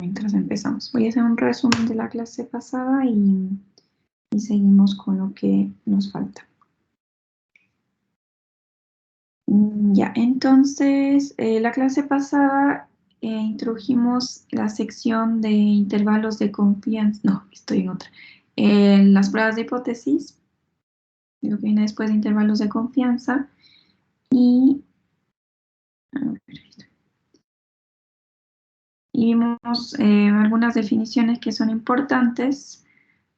mientras empezamos. Voy a hacer un resumen de la clase pasada y seguimos con lo que nos falta. Ya, entonces, la clase pasada introdujimos la sección de intervalos de confianza. No, estoy en otra. Las pruebas de hipótesis, lo que viene después de intervalos de confianza. Y, a ver, y vimos algunas definiciones que son importantes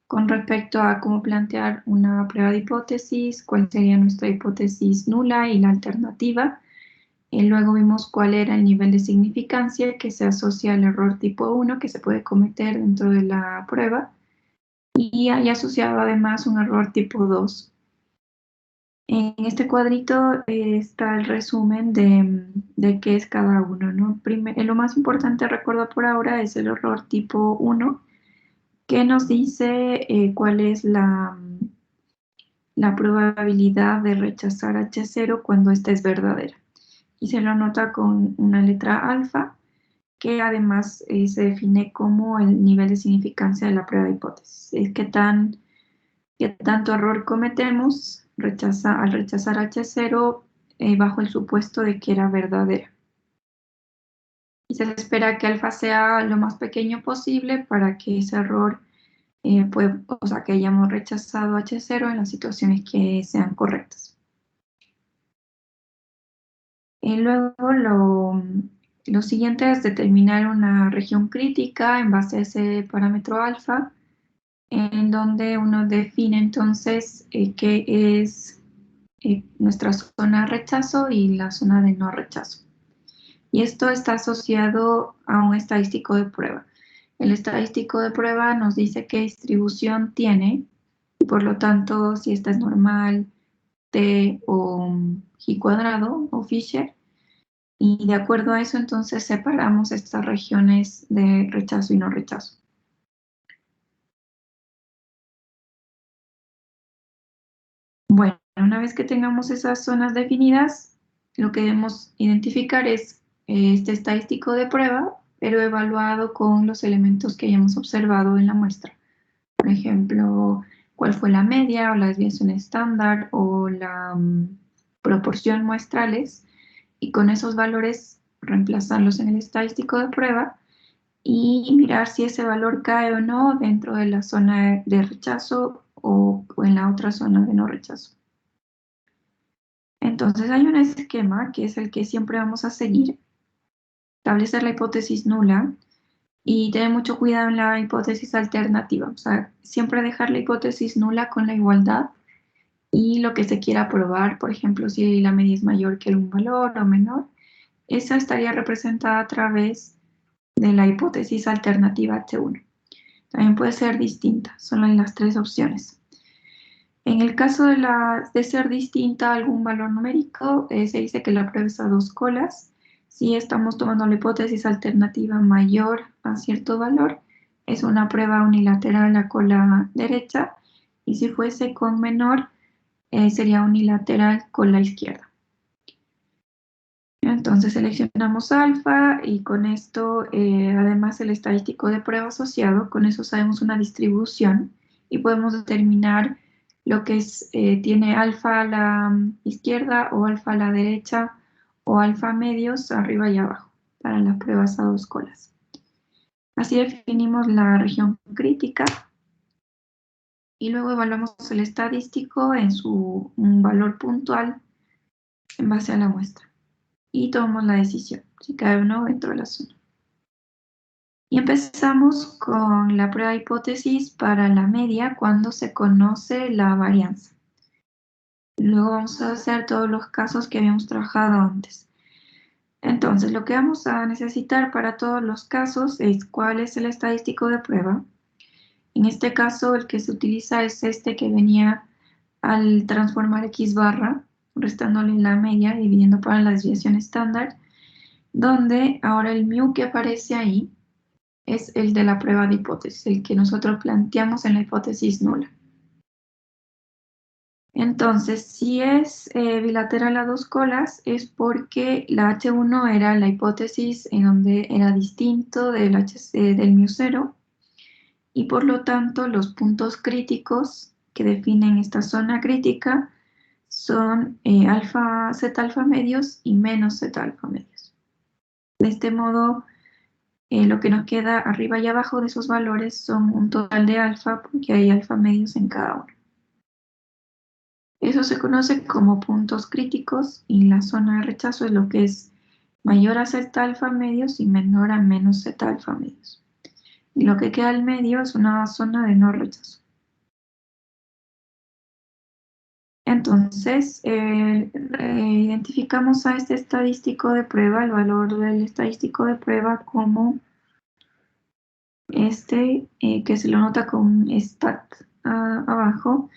con respecto a cómo plantear una prueba de hipótesis, cuál sería nuestra hipótesis nula y la alternativa. Luego vimos cuál era el nivel de significancia que se asocia al error tipo 1 que se puede cometer dentro de la prueba, y hay asociado además un error tipo 2. En este cuadrito está el resumen de qué es cada uno, ¿no? Lo más importante, recuerdo por ahora, es el error tipo 1, que nos dice cuál es la probabilidad de rechazar H0 cuando ésta es verdadera. Y se lo anota con una letra alfa, que además se define como el nivel de significancia de la prueba de hipótesis. Es qué tanto error cometemos al rechazar H0 bajo el supuesto de que era verdadera. Y se espera que alfa sea lo más pequeño posible para que ese error o sea, que hayamos rechazado H0 en las situaciones que sean correctas. Luego lo siguiente es determinar una región crítica en base a ese parámetro alfa, en donde uno define entonces qué es nuestra zona de rechazo y la zona de no rechazo. Y esto está asociado a un estadístico de prueba. El estadístico de prueba nos dice qué distribución tiene, y por lo tanto, si esta es normal, T o G cuadrado o Fisher, y de acuerdo a eso entonces separamos estas regiones de rechazo y no rechazo. Bueno, una vez que tengamos esas zonas definidas, lo que debemos identificar es este estadístico de prueba, pero evaluado con los elementos que hayamos observado en la muestra. Por ejemplo, cuál fue la media o la desviación estándar o la proporción muestrales, y con esos valores reemplazarlos en el estadístico de prueba y mirar si ese valor cae o no dentro de la zona de rechazo o en la otra zona de no rechazo. Entonces hay un esquema que es el que siempre vamos a seguir: establecer la hipótesis nula y tener mucho cuidado en la hipótesis alternativa. O sea, siempre dejar la hipótesis nula con la igualdad y lo que se quiera probar, por ejemplo, si la media es mayor que algún valor o menor, esa estaría representada a través de la hipótesis alternativa H1. También puede ser distinta, solo en las tres opciones. En el caso de ser distinta a algún valor numérico, se dice que la prueba es a dos colas. Si estamos tomando la hipótesis alternativa mayor a cierto valor, es una prueba unilateral a cola derecha, y si fuese con menor, sería unilateral cola izquierda. Entonces seleccionamos alfa y con esto, además el estadístico de prueba asociado, con eso sabemos una distribución y podemos determinar lo que es, tiene alfa a la izquierda o alfa a la derecha o alfa medios arriba y abajo para las pruebas a dos colas. Así definimos la región crítica y luego evaluamos el estadístico en su valor puntual en base a la muestra. Y tomamos la decisión, si cae o no dentro de la zona. Y empezamos con la prueba de hipótesis para la media cuando se conoce la varianza. Luego vamos a hacer todos los casos que habíamos trabajado antes. Entonces, lo que vamos a necesitar para todos los casos es cuál es el estadístico de prueba. En este caso, el que se utiliza es este que venía al transformar x barra, restándole la media, dividiendo para la desviación estándar, donde ahora el mu que aparece ahí es el de la prueba de hipótesis, el que nosotros planteamos en la hipótesis nula. Entonces, si es bilateral a dos colas, es porque la H1 era la hipótesis en donde era distinto del, del μ0, y por lo tanto los puntos críticos que definen esta zona crítica son z alfa medios y menos z alfa medios. De este modo, lo que nos queda arriba y abajo de esos valores son un total de alfa, porque hay alfa medios en cada uno. Eso se conoce como puntos críticos, y la zona de rechazo es lo que es mayor a z alfa medios y menor a menos z alfa medios. Y lo que queda al medio es una zona de no rechazo. Entonces, identificamos a este estadístico de prueba, el valor del estadístico de prueba, como este, que se lo nota con stat abajo,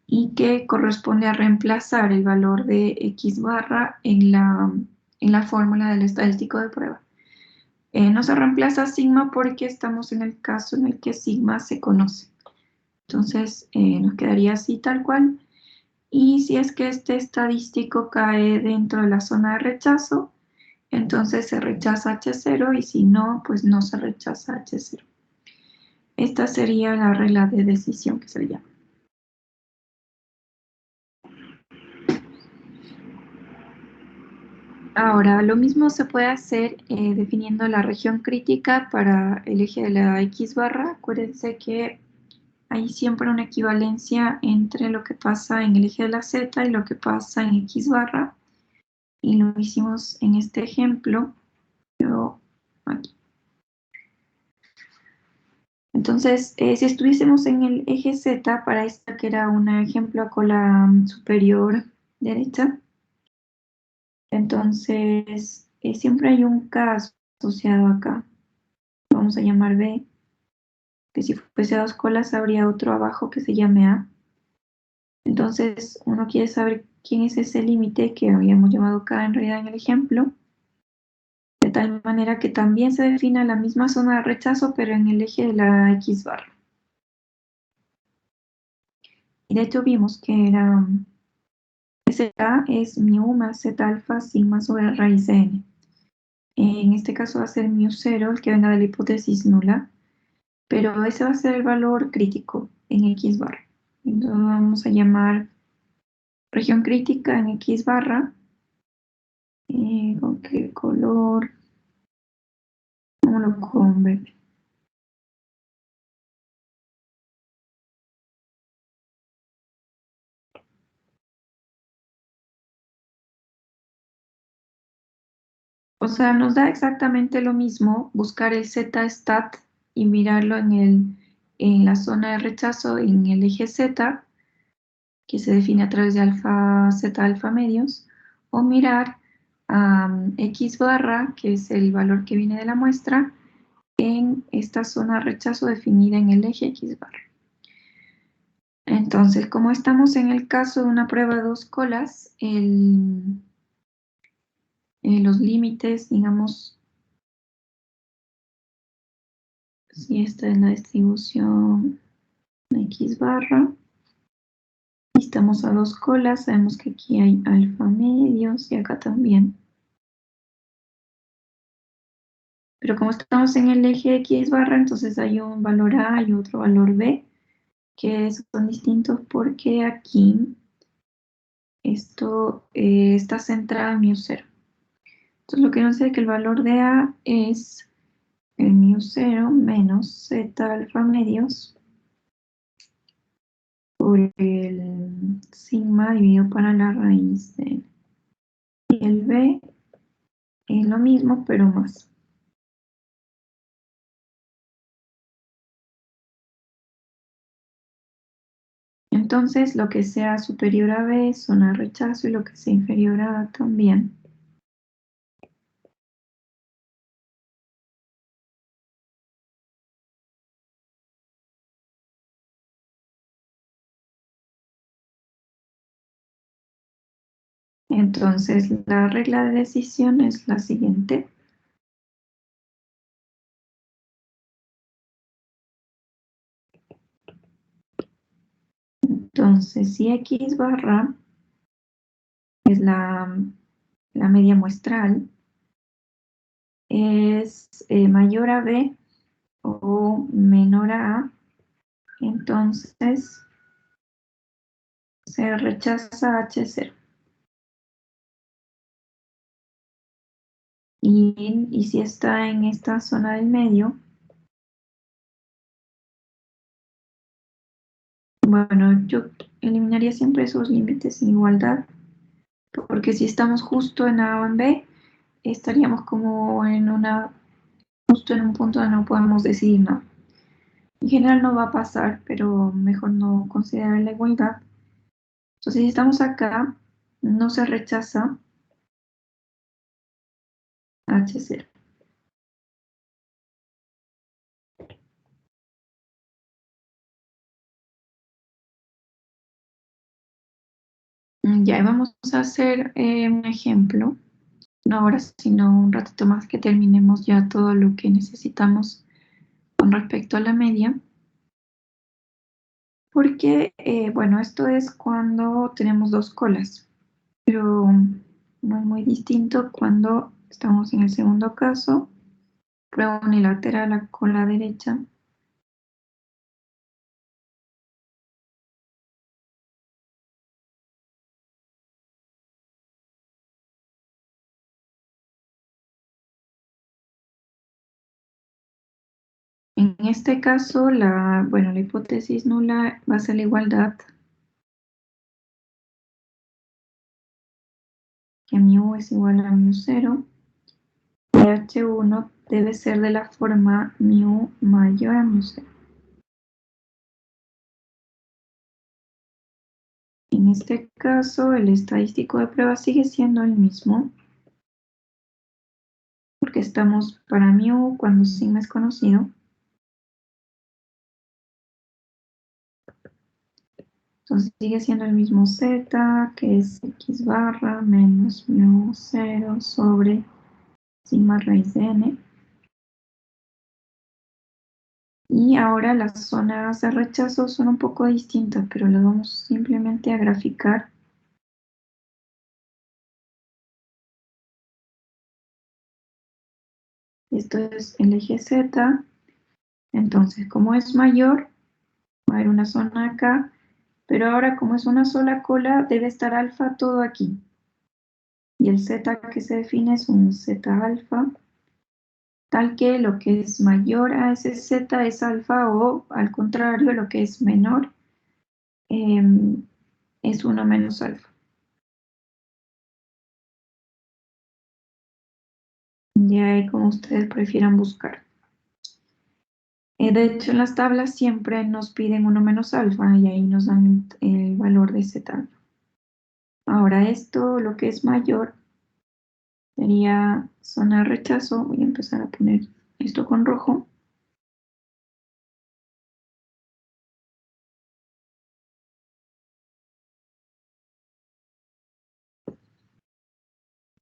y que corresponde a reemplazar el valor de x barra en la fórmula del estadístico de prueba. No se reemplaza sigma porque estamos en el caso en el que sigma se conoce. Entonces, nos quedaría así tal cual. Y si es que este estadístico cae dentro de la zona de rechazo, entonces se rechaza H0, y si no, pues no se rechaza H0. Esta sería la regla de decisión que se le llama. Ahora, lo mismo se puede hacer definiendo la región crítica para el eje de la X barra. Acuérdense que hay siempre una equivalencia entre lo que pasa en el eje de la Z y lo que pasa en X barra. Y lo hicimos en este ejemplo. Aquí. Entonces, si estuviésemos en el eje Z, para esta que era un ejemplo a cola superior derecha, entonces siempre hay un K asociado acá. Vamos a llamar B, que si fuese a dos colas habría otro abajo que se llame A. Entonces, uno quiere saber quién es ese límite que habíamos llamado K en realidad en el ejemplo, de tal manera que también se defina la misma zona de rechazo, pero en el eje de la X barra. Y de hecho vimos que era Z es mu más Z alfa sigma sobre raíz de n. En este caso va a ser μ0, el que venga de la hipótesis nula, pero ese va a ser el valor crítico en X barra. Entonces vamos a llamar región crítica en X barra. ¿Con qué color? Vámonos con verde. O sea, nos da exactamente lo mismo buscar el Z-stat y mirarlo en la zona de rechazo en el eje Z, que se define a través de alfa, Z alfa medios, o mirar a X barra, que es el valor que viene de la muestra, en esta zona de rechazo definida en el eje X barra. Entonces, como estamos en el caso de una prueba de dos colas, los límites, digamos, si esta es la distribución de X barra, y estamos a dos colas, sabemos que aquí hay alfa medios y acá también. Pero como estamos en el eje X barra, entonces hay un valor A y otro valor B, que son distintos porque aquí esto está centrado en μ0. Entonces lo que nos dice que el valor de A es el μ0 menos Z alfa medios por el sigma dividido para la raíz de n. Y el B es lo mismo, pero más. Entonces, lo que sea superior a B es zona de rechazo, y lo que sea inferior a A también. Entonces, la regla de decisión es la siguiente. Entonces, si X barra es la media muestral, es mayor a B o menor a A, entonces se rechaza H0. Y si está en esta zona del medio, bueno, yo eliminaría siempre esos límites sin igualdad, porque si estamos justo en A o en B, estaríamos como justo en un punto donde no podemos decidir nada. En general no va a pasar, pero mejor no considerar la igualdad. Entonces, si estamos acá, no se rechaza H0. Ya, vamos a hacer un ejemplo. No ahora, sino un ratito más que terminemos ya todo lo que necesitamos con respecto a la media. Porque, bueno, esto es cuando tenemos dos colas, pero no es muy distinto cuando estamos en el segundo caso, prueba unilateral a cola derecha. En este caso, bueno, la hipótesis nula va a ser la igualdad, que mu es igual a mu0, y H1 debe ser de la forma mu mayor a mu0. En este caso, el estadístico de prueba sigue siendo el mismo, porque estamos para mu cuando sigma es conocido. Entonces sigue siendo el mismo z, que es x barra menos mu0 sobre sigma raíz de n. Y ahora las zonas de rechazo son un poco distintas, pero las vamos simplemente a graficar. Esto es el eje z. Entonces, como es mayor, va a haber una zona acá, pero ahora como es una sola cola, debe estar alfa todo aquí. Y el z que se define es un z alfa, tal que lo que es mayor a ese z es alfa, o al contrario, lo que es menor es 1 menos alfa. Ya ahí como ustedes prefieran buscar. De hecho, en las tablas siempre nos piden 1 menos alfa y ahí nos dan el valor de z alfa. Ahora esto, lo que es mayor, sería zona de rechazo. Voy a empezar a poner esto con rojo.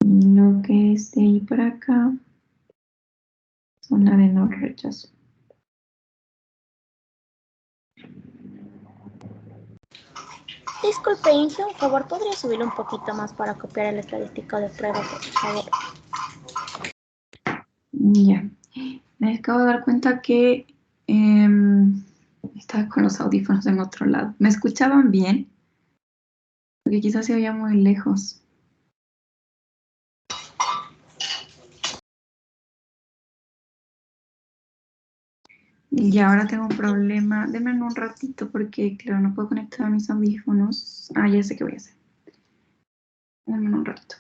Y lo que es de ahí para acá, zona de no rechazo. Disculpe, Inge, por favor, ¿podría subirlo un poquito más para copiar el estadístico de prueba, por favor? Ya. Me acabo de dar cuenta que estaba con los audífonos en otro lado. ¿Me escuchaban bien? Porque quizás se oía muy lejos. Y ahora tengo un problema. Denme un ratito porque, claro, no puedo conectar mis audífonos. Ah, ya sé qué voy a hacer. Denme un ratito.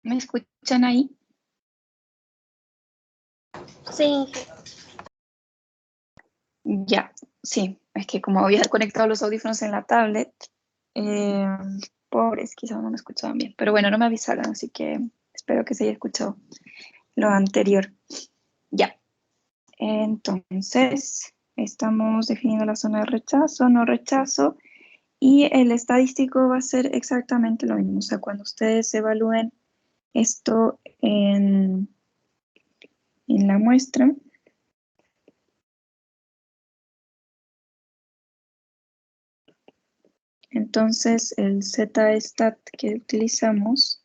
¿Me escuchan ahí? Sí, Inge. Ya, sí. Es que como había conectado los audífonos en la tablet, eh, pobres, quizás no me escuchaban bien. Pero bueno, no me avisaron, así que espero que se haya escuchado lo anterior. Ya. Entonces, estamos definiendo la zona de rechazo, no rechazo, Y el estadístico va a ser exactamente lo mismo. O sea, cuando ustedes evalúen esto en la muestra, entonces el z-stat que utilizamos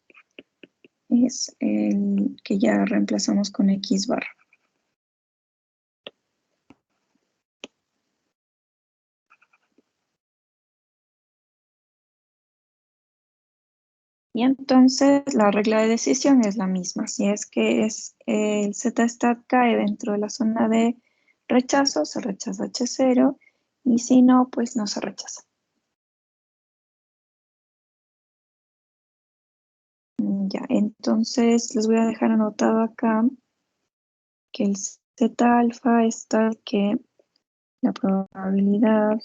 es el que ya reemplazamos con x barra. Y entonces la regla de decisión es la misma. Si es que el z-stat cae dentro de la zona de rechazo, se rechaza H0, y si no, pues no se rechaza. Ya, entonces les voy a dejar anotado acá que el z-alfa es tal que la probabilidad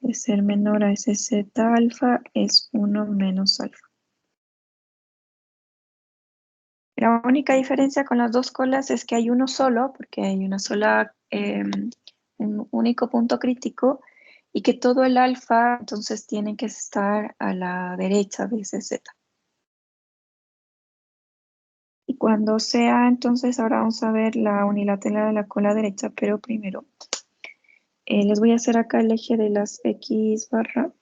de ser menor a ese z-alfa es 1 menos alfa. La única diferencia con las dos colas es que hay uno solo, porque hay una sola, un único punto crítico, y que todo el alfa entonces tiene que estar a la derecha de ese z. Y cuando sea, entonces ahora vamos a ver la unilateral de la cola derecha, pero primero les voy a hacer acá el eje de las x barra,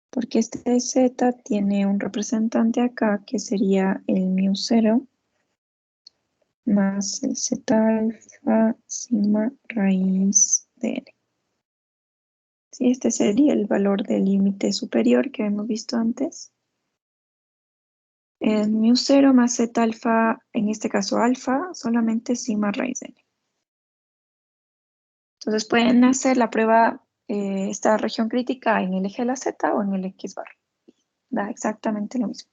porque este z tiene un representante acá que sería el μ0 más el z alfa sigma raíz de n. Sí, este sería el valor del límite superior que hemos visto antes. El μ0 más z alfa, en este caso alfa, solamente sigma raíz de n. Entonces pueden hacer la prueba, esta región crítica en el eje de la z o en el x barra. Da exactamente lo mismo.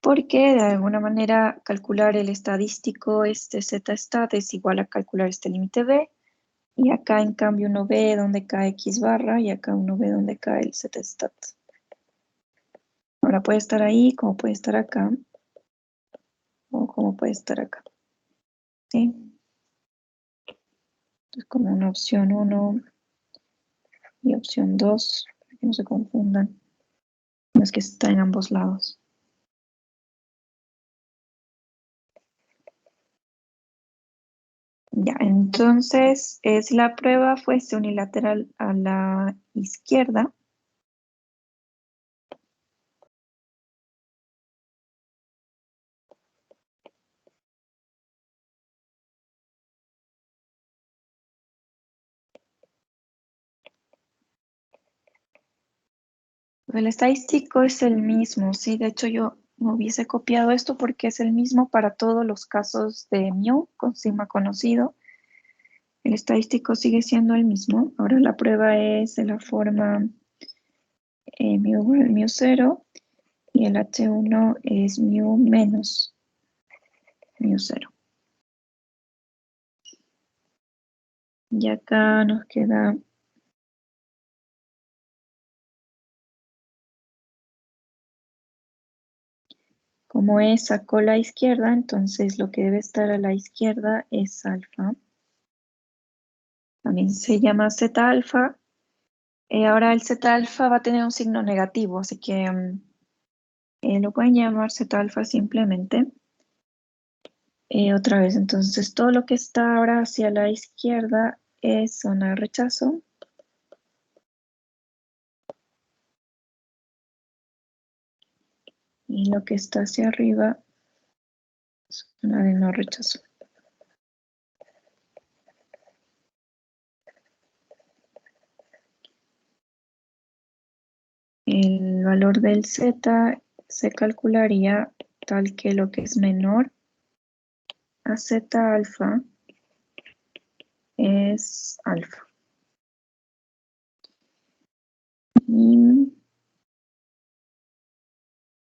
Porque de alguna manera calcular el estadístico, este z-stat es igual a calcular este límite b, y acá en cambio uno ve dónde cae x barra y acá uno ve dónde cae el z-stat. Ahora puede estar ahí, como puede estar acá, o como puede estar acá. ¿Sí? Entonces como una opción 1 y opción 2, para que no se confundan. No es que está en ambos lados. Ya, entonces, si la prueba fuese unilateral a la izquierda, el estadístico es el mismo, ¿sí? De hecho, yo no hubiese copiado esto porque es el mismo para todos los casos de mu con sigma conocido. El estadístico sigue siendo el mismo. Ahora la prueba es de la forma mu igual a mu0 y el H1 es mu menos mu0. Y acá nos queda como es sacó la izquierda, entonces lo que debe estar a la izquierda es alfa. También se llama z alfa. Ahora el z alfa va a tener un signo negativo, así que lo pueden llamar z alfa simplemente. Otra vez, entonces todo lo que está ahora hacia la izquierda es zona de rechazo. Y lo que está hacia arriba es zona de no rechazo. El valor del z se calcularía tal que lo que es menor a z alfa es alfa.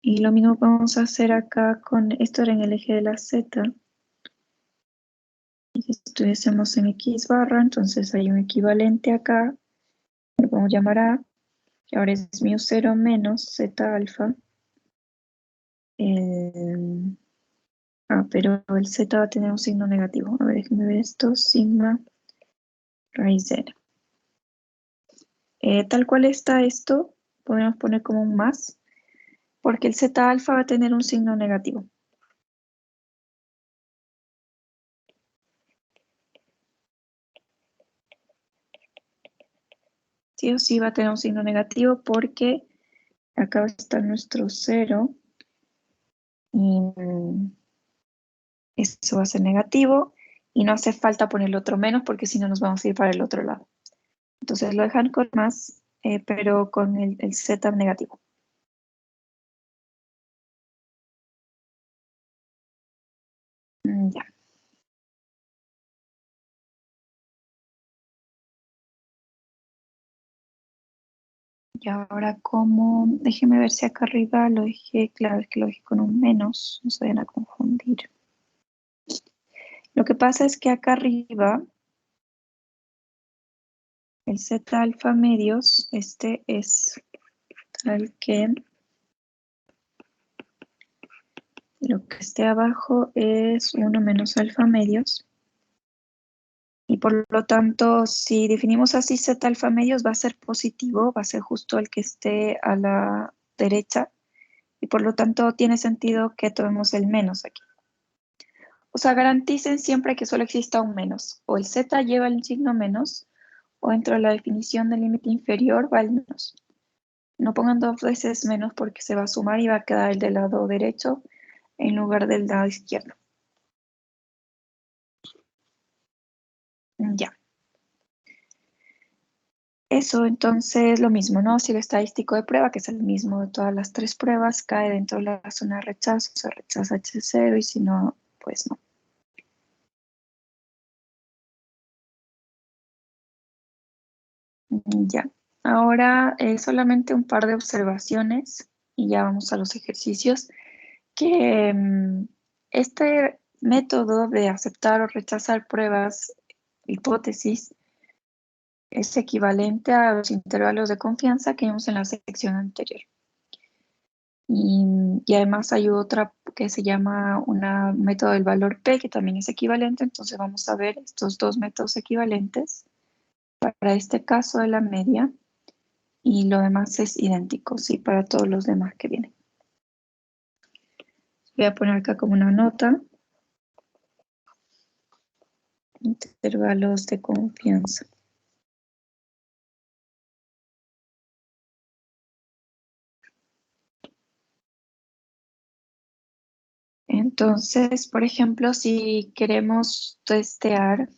Y lo mismo vamos a hacer acá con esto era en el eje de la z. Y si estuviésemos en x barra, entonces hay un equivalente acá, lo podemos llamar a, que ahora es μ0 menos z alfa. Pero el z va a tener un signo negativo. A ver, déjenme ver esto, sigma raíz de n. Tal cual está esto, podemos poner como un más, porque el z alfa va a tener un signo negativo. Sí o sí va a tener un signo negativo porque acá está nuestro 0 y eso va a ser negativo y no hace falta ponerle otro menos porque si no nos vamos a ir para el otro lado. Entonces lo dejan con más, pero con el z negativo. Ya. Y ahora como, déjeme ver si acá arriba lo dejé, claro, es que lo dejé con un menos, no se vayan a confundir. Lo que pasa es que acá arriba, el z alfa medios, este es tal que lo que esté abajo es 1 menos alfa medios. Y por lo tanto, si definimos así z alfa medios, va a ser positivo, va a ser justo el que esté a la derecha. Y por lo tanto, tiene sentido que tomemos el menos aquí. O sea, garanticen siempre que solo exista un menos. O el z lleva el signo menos, o dentro de la definición del límite inferior va el menos. No pongan dos veces menos porque se va a sumar y va a quedar el del lado derecho en lugar del lado izquierdo. Ya. Eso entonces lo mismo, ¿no? Si el estadístico de prueba, que es el mismo de todas las tres pruebas, cae dentro de la zona de rechazo, se rechaza H0 y si no, pues no. Ya. Ahora solamente un par de observaciones y ya vamos a los ejercicios. Que este método de aceptar o rechazar pruebas, hipótesis, es equivalente a los intervalos de confianza que vimos en la sección anterior. Y además hay otra que se llama un método del valor P, que también es equivalente. Entonces vamos a ver estos dos métodos equivalentes para este caso de la media y lo demás es idéntico, sí, para todos los demás que vienen. Voy a poner acá como una nota. Intervalos de confianza. Entonces, por ejemplo, si queremos testear,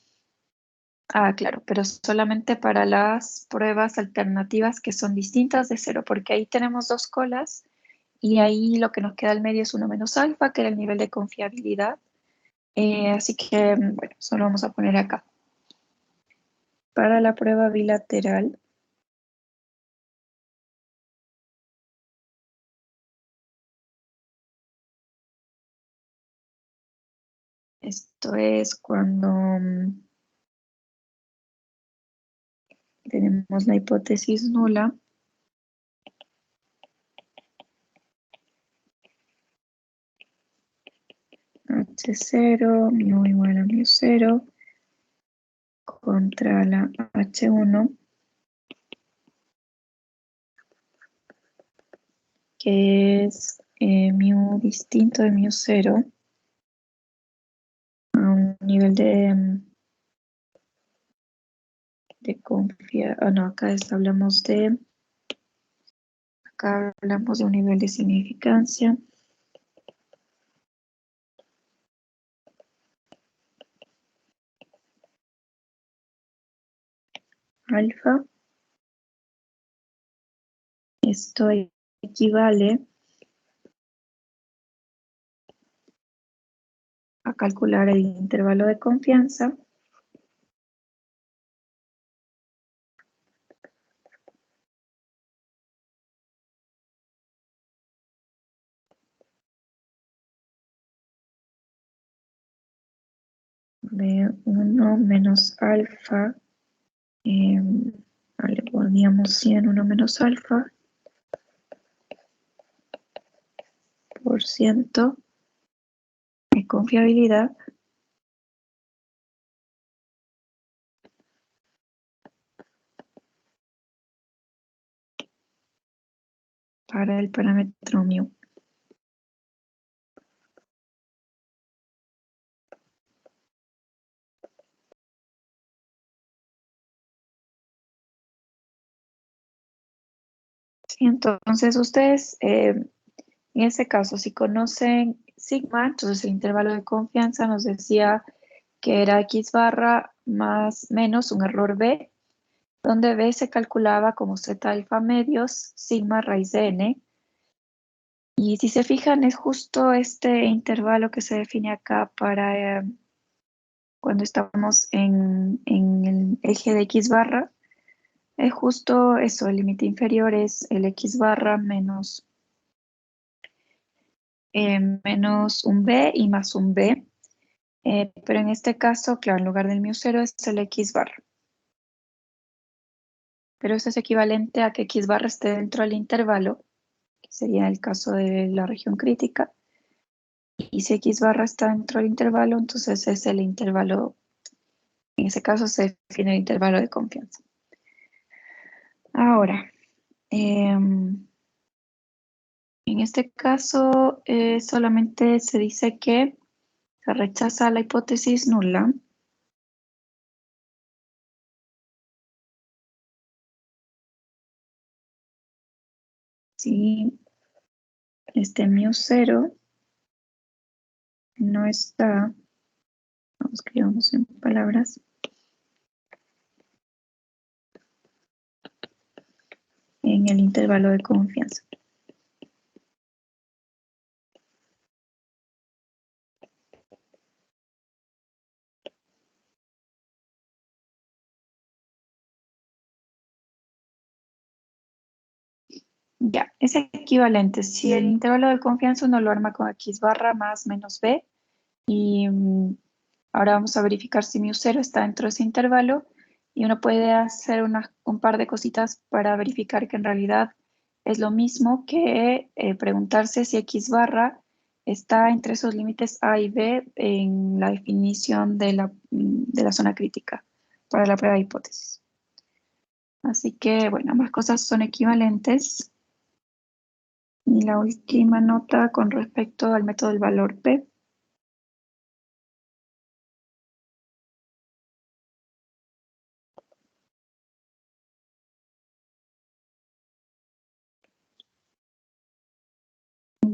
claro, pero solamente para las pruebas alternativas que son distintas de 0, porque ahí tenemos dos colas y ahí lo que nos queda al medio es 1 menos alfa, que era el nivel de confiabilidad. Así que, bueno, solo vamos a poner acá. Para la prueba bilateral, esto es cuando tenemos la hipótesis nula. H0, mu igual a mu0, contra la H1, que es mu distinto de mu0, a un nivel de confianza. No, acá hablamos de un nivel de significancia. Alfa. Esto equivale a calcular el intervalo de confianza de 1 menos alfa. Le poníamos 100, 1 menos alfa por ciento de confiabilidad para el parámetro mu. Sí, entonces ustedes, en este caso, si conocen sigma, entonces el intervalo de confianza nos decía que era x barra más menos un error b, donde b se calculaba como z alfa medios sigma raíz de n. Y si se fijan, es justo este intervalo que se define acá para cuando estamos en el eje de x barra. Es justo eso, el límite inferior es el x barra menos un b y más un b. Pero en este caso, claro, en lugar del μ0 es el x barra. Pero eso es equivalente a que x barra esté dentro del intervalo, que sería el caso de la región crítica. Y si x barra está dentro del intervalo, entonces es el intervalo, en ese caso se define el intervalo de confianza. Ahora, en este caso solamente se dice que se rechaza la hipótesis nula si este μ0 no está, vamos, escribamos en palabras, en el intervalo de confianza. Ya, es equivalente. Si el intervalo de confianza uno lo arma con x barra más menos b, y ahora vamos a verificar si μ0 está dentro de ese intervalo, y uno puede hacer un par de cositas para verificar que en realidad es lo mismo que preguntarse si x barra está entre esos límites a y b en la definición de la zona crítica para la prueba de hipótesis. Así que, bueno, ambas cosas son equivalentes. Y la última nota con respecto al método del valor P.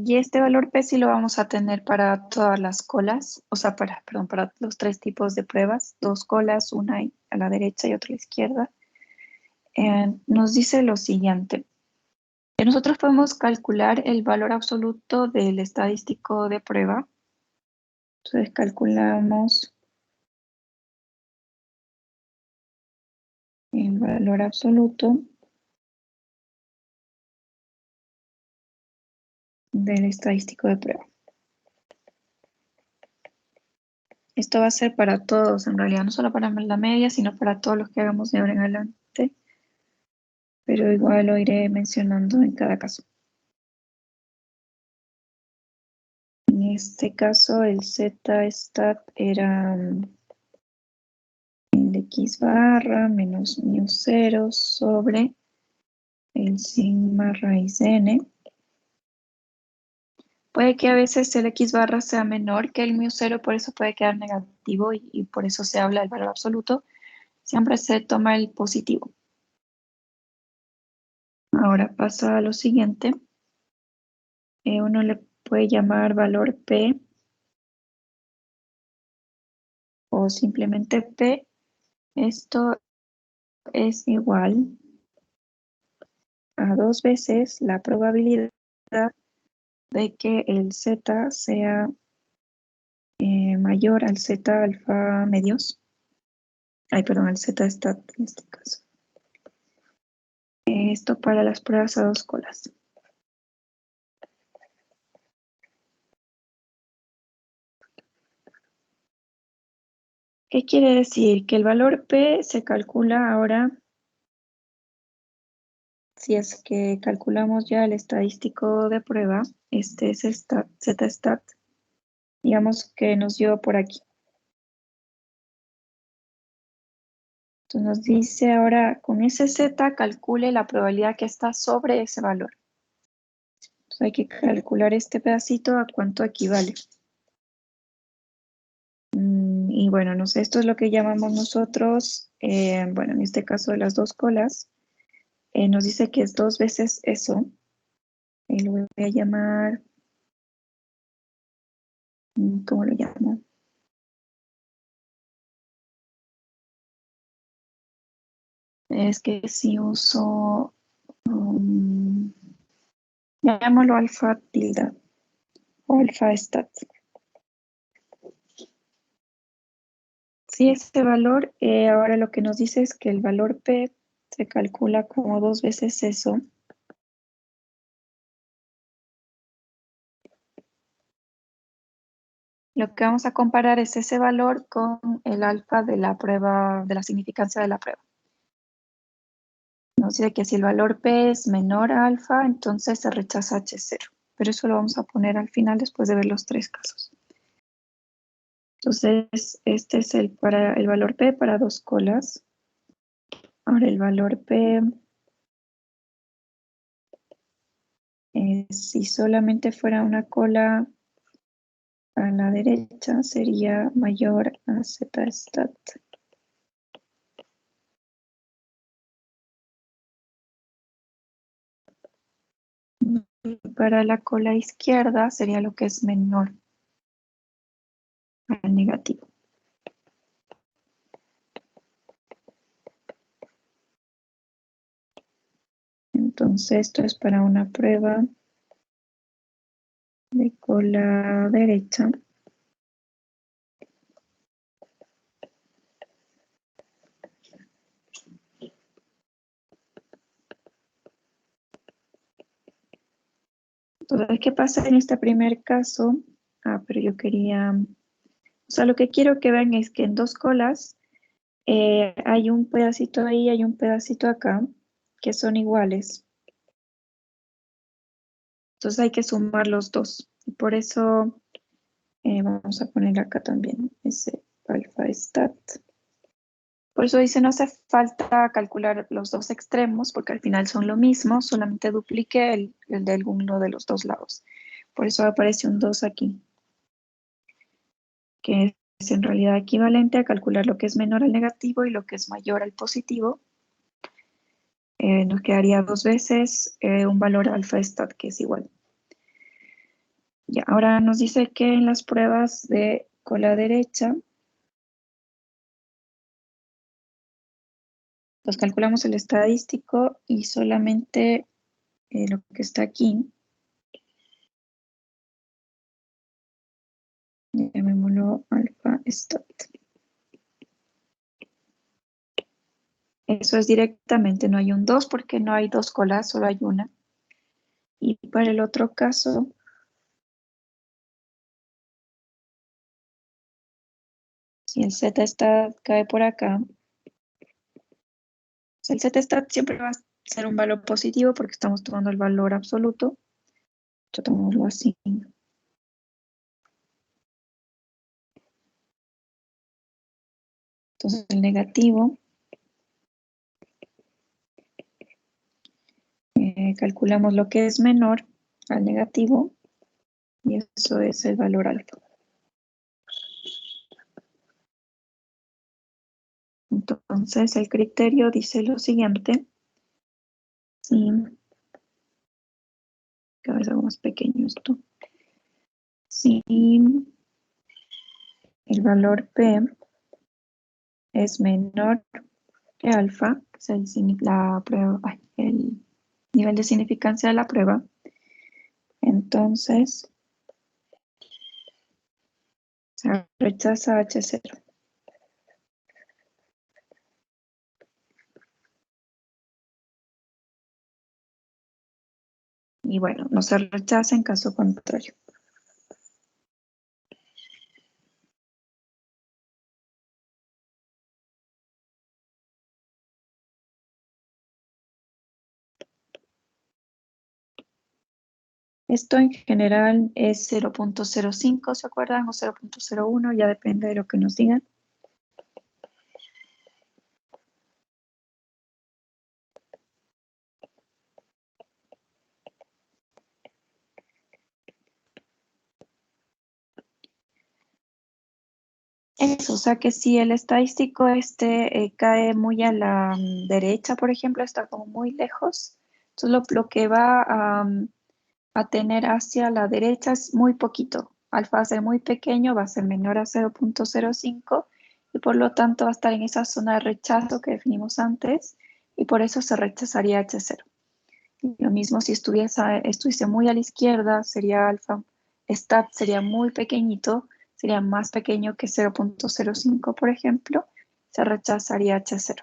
Y este valor P sí lo vamos a tener para todas las colas, o sea, perdón, para los tres tipos de pruebas, dos colas, una a la derecha y otra a la izquierda. Nos dice lo siguiente, que nosotros podemos calcular el valor absoluto del estadístico de prueba. Entonces calculamos el valor absoluto del estadístico de prueba. Esto va a ser para todos, en realidad, no solo para la media, sino para todos los que hagamos de ahora en adelante, pero igual lo iré mencionando en cada caso. En este caso, el z-stat era el x barra menos μ0 sobre el sigma raíz de n. Puede que a veces el x barra sea menor que el μ0, por eso puede quedar negativo y por eso se habla del valor absoluto. Siempre se toma el positivo. Ahora pasa a lo siguiente. Uno le puede llamar valor P o simplemente P. Esto es igual a 2 veces la probabilidad de que el Z sea mayor al Z alfa medios. Ay, perdón, al Z stat en este caso. Esto para las pruebas a dos colas. ¿Qué quiere decir? Que el valor P se calcula ahora, si es que calculamos ya el estadístico de prueba, este es el Z-stat, digamos que nos dio por aquí. Entonces nos dice ahora, con ese Z calcule la probabilidad que está sobre ese valor. Hay que calcular este pedacito a cuánto equivale. Y bueno, no sé, esto es lo que llamamos nosotros, bueno, en este caso de las dos colas, nos dice que es 2 veces eso. Y lo voy a llamar, ¿cómo lo llamo? Es que si uso, llamémoslo alfa tilde o alfa stat. Sí, este valor, ahora lo que nos dice es que el valor P se calcula como 2 veces eso. Lo que vamos a comparar es ese valor con el alfa de la prueba, de la significancia de la prueba. Nos dice que si el valor P es menor a alfa, entonces se rechaza H0. Pero eso lo vamos a poner al final después de ver los 3 casos. Entonces, este es el valor P para 2 colas. Ahora el valor P, si solamente fuera una cola a la derecha, sería mayor a Z stat. Y para la cola izquierda sería lo que es menor al negativo. Entonces, esto es para una prueba de cola derecha. Entonces, ¿qué pasa en este primer caso? Pero yo quería, o sea, lo que quiero que vean es que en 2 colas hay un pedacito ahí, hay un pedacito acá, que son iguales. Entonces hay que sumar los dos. Y por eso vamos a poner acá también ese alfa stat. Por eso dice, no hace falta calcular los dos extremos, porque al final son lo mismo, solamente duplique el de alguno de los dos lados. Por eso aparece un 2 aquí, que es en realidad equivalente a calcular lo que es menor al negativo y lo que es mayor al positivo. Nos quedaría 2 veces un valor alfa stat, que es igual. Ya, ahora nos dice que en las pruebas de cola derecha, pues calculamos el estadístico y solamente lo que está aquí, llamémoslo alfa stat. Eso es directamente, no hay un 2 porque no hay 2 colas, solo hay una. Y para el otro caso, si el z stat cae por acá, el z stat siempre va a ser un valor positivo porque estamos tomando el valor absoluto. Yo tomémoslo así. Entonces el negativo, calculamos lo que es menor al negativo y eso es el valor alfa. Entonces el criterio dice lo siguiente. Sí, cada vez hago más pequeño esto. Si el valor P es menor que alfa, que es el nivel de significancia de la prueba, entonces se rechaza H0. Y bueno, no se rechaza en caso contrario. Esto en general es 0.05, ¿se acuerdan? O 0.01, ya depende de lo que nos digan. Eso, o sea que si el estadístico cae muy a la derecha, por ejemplo, está como muy lejos, entonces lo que va a tener hacia la derecha es muy poquito. Alfa va a ser muy pequeño, va a ser menor a 0,05 y por lo tanto va a estar en esa zona de rechazo que definimos antes y por eso se rechazaría H0. Lo mismo si estuviese muy a la izquierda, sería alfa, stat sería muy pequeñito, sería más pequeño que 0,05, por ejemplo, se rechazaría H0.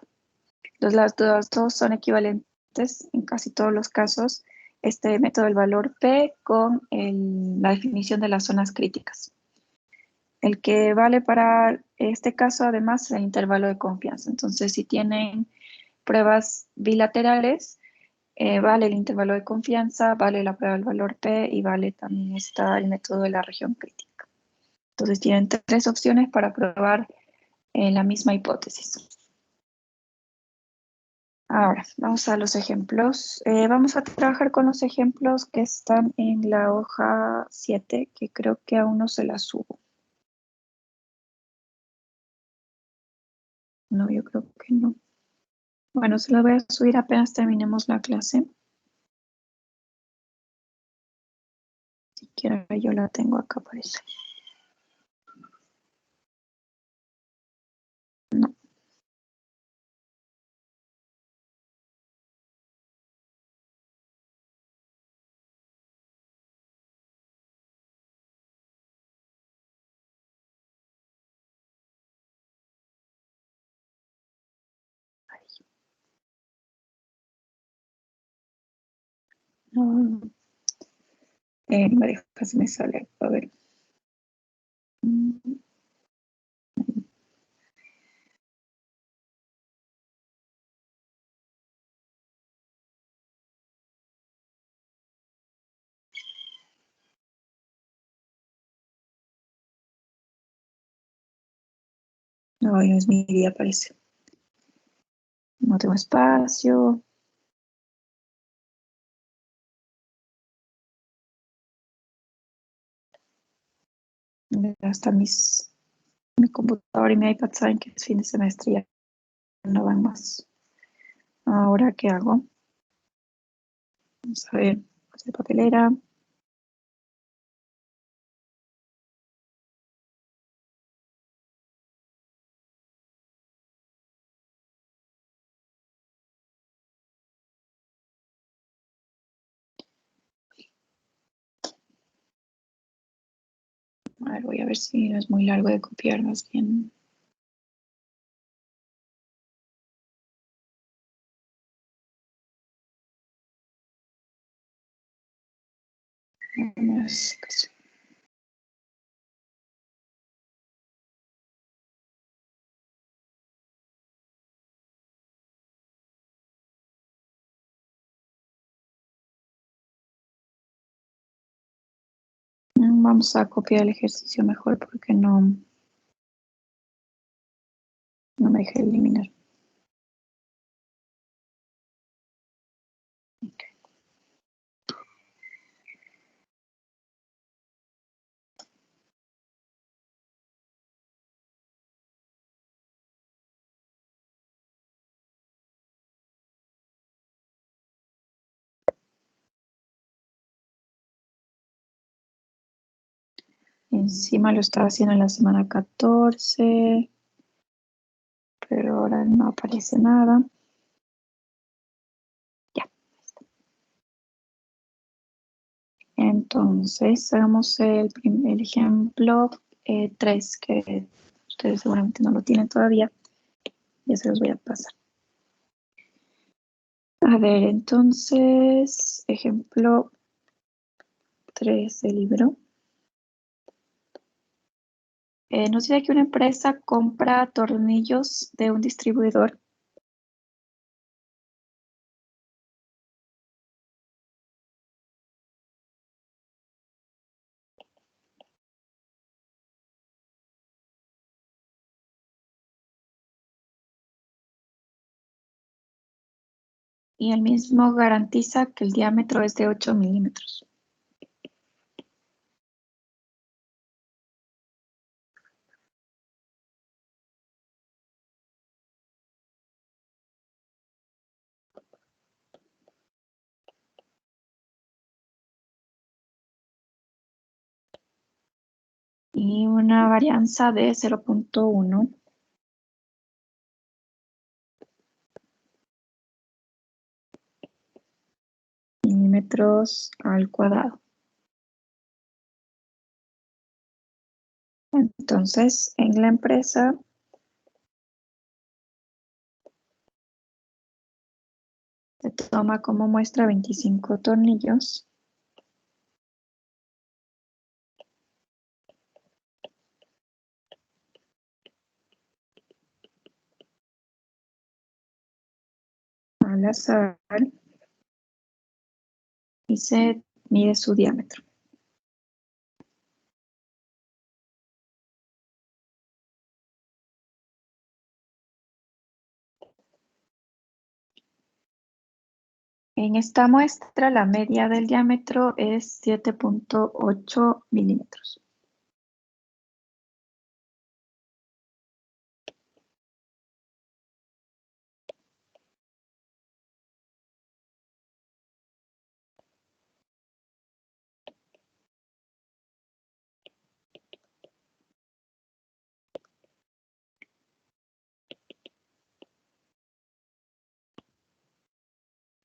Entonces las dos son equivalentes en casi todos los casos, este método del valor P con la definición de las zonas críticas. El que vale para este caso además es el intervalo de confianza. Entonces si tienen pruebas bilaterales, vale el intervalo de confianza, vale la prueba del valor P y vale también está el método de la región crítica. Entonces tienen tres opciones para probar la misma hipótesis. Ahora, vamos a los ejemplos. Vamos a trabajar con los ejemplos que están en la hoja 7, que creo que aún no se la subo. No, yo creo que no. Bueno, se la voy a subir apenas terminemos la clase. Si quiero, yo la tengo acá, parece. No. No, María, casi me sale. A ver. No, hoy no es mi día, parece. No tengo espacio. Hasta mi computador y mi iPad saben que es fin de semestre y ya no van más. Ahora, ¿qué hago? Vamos a ver, hacer papelera. A ver, voy a ver si no es muy largo de copiar, más bien. No me hace caso. Vamos a copiar el ejercicio mejor porque no me deja eliminar. Okay. Encima lo estaba haciendo en la semana 14, pero ahora no aparece nada. Ya. Entonces, hagamos el ejemplo 3, que ustedes seguramente no lo tienen todavía. Ya se los voy a pasar. A ver, entonces, ejemplo 3 del libro. Nos dice que una empresa compra tornillos de un distribuidor y el mismo garantiza que el diámetro es de 8 milímetros. una varianza de 0.1 milímetros al cuadrado. Entonces, en la empresa se toma como muestra 25 tornillos al azar y se mide su diámetro. En esta muestra, la media del diámetro es 7.8 milímetros.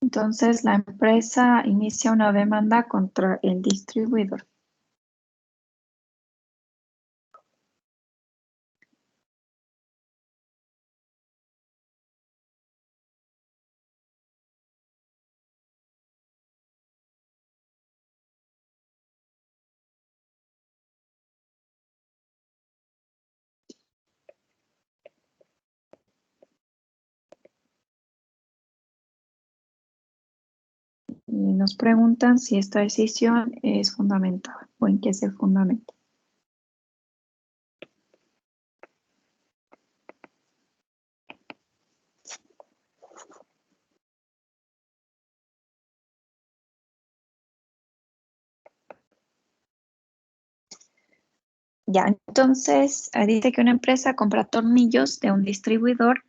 Entonces, la empresa inicia una demanda contra el distribuidor. Y nos preguntan si esta decisión es fundamentada o en qué se fundamenta. Ya, entonces dice que una empresa compra tornillos de un distribuidor,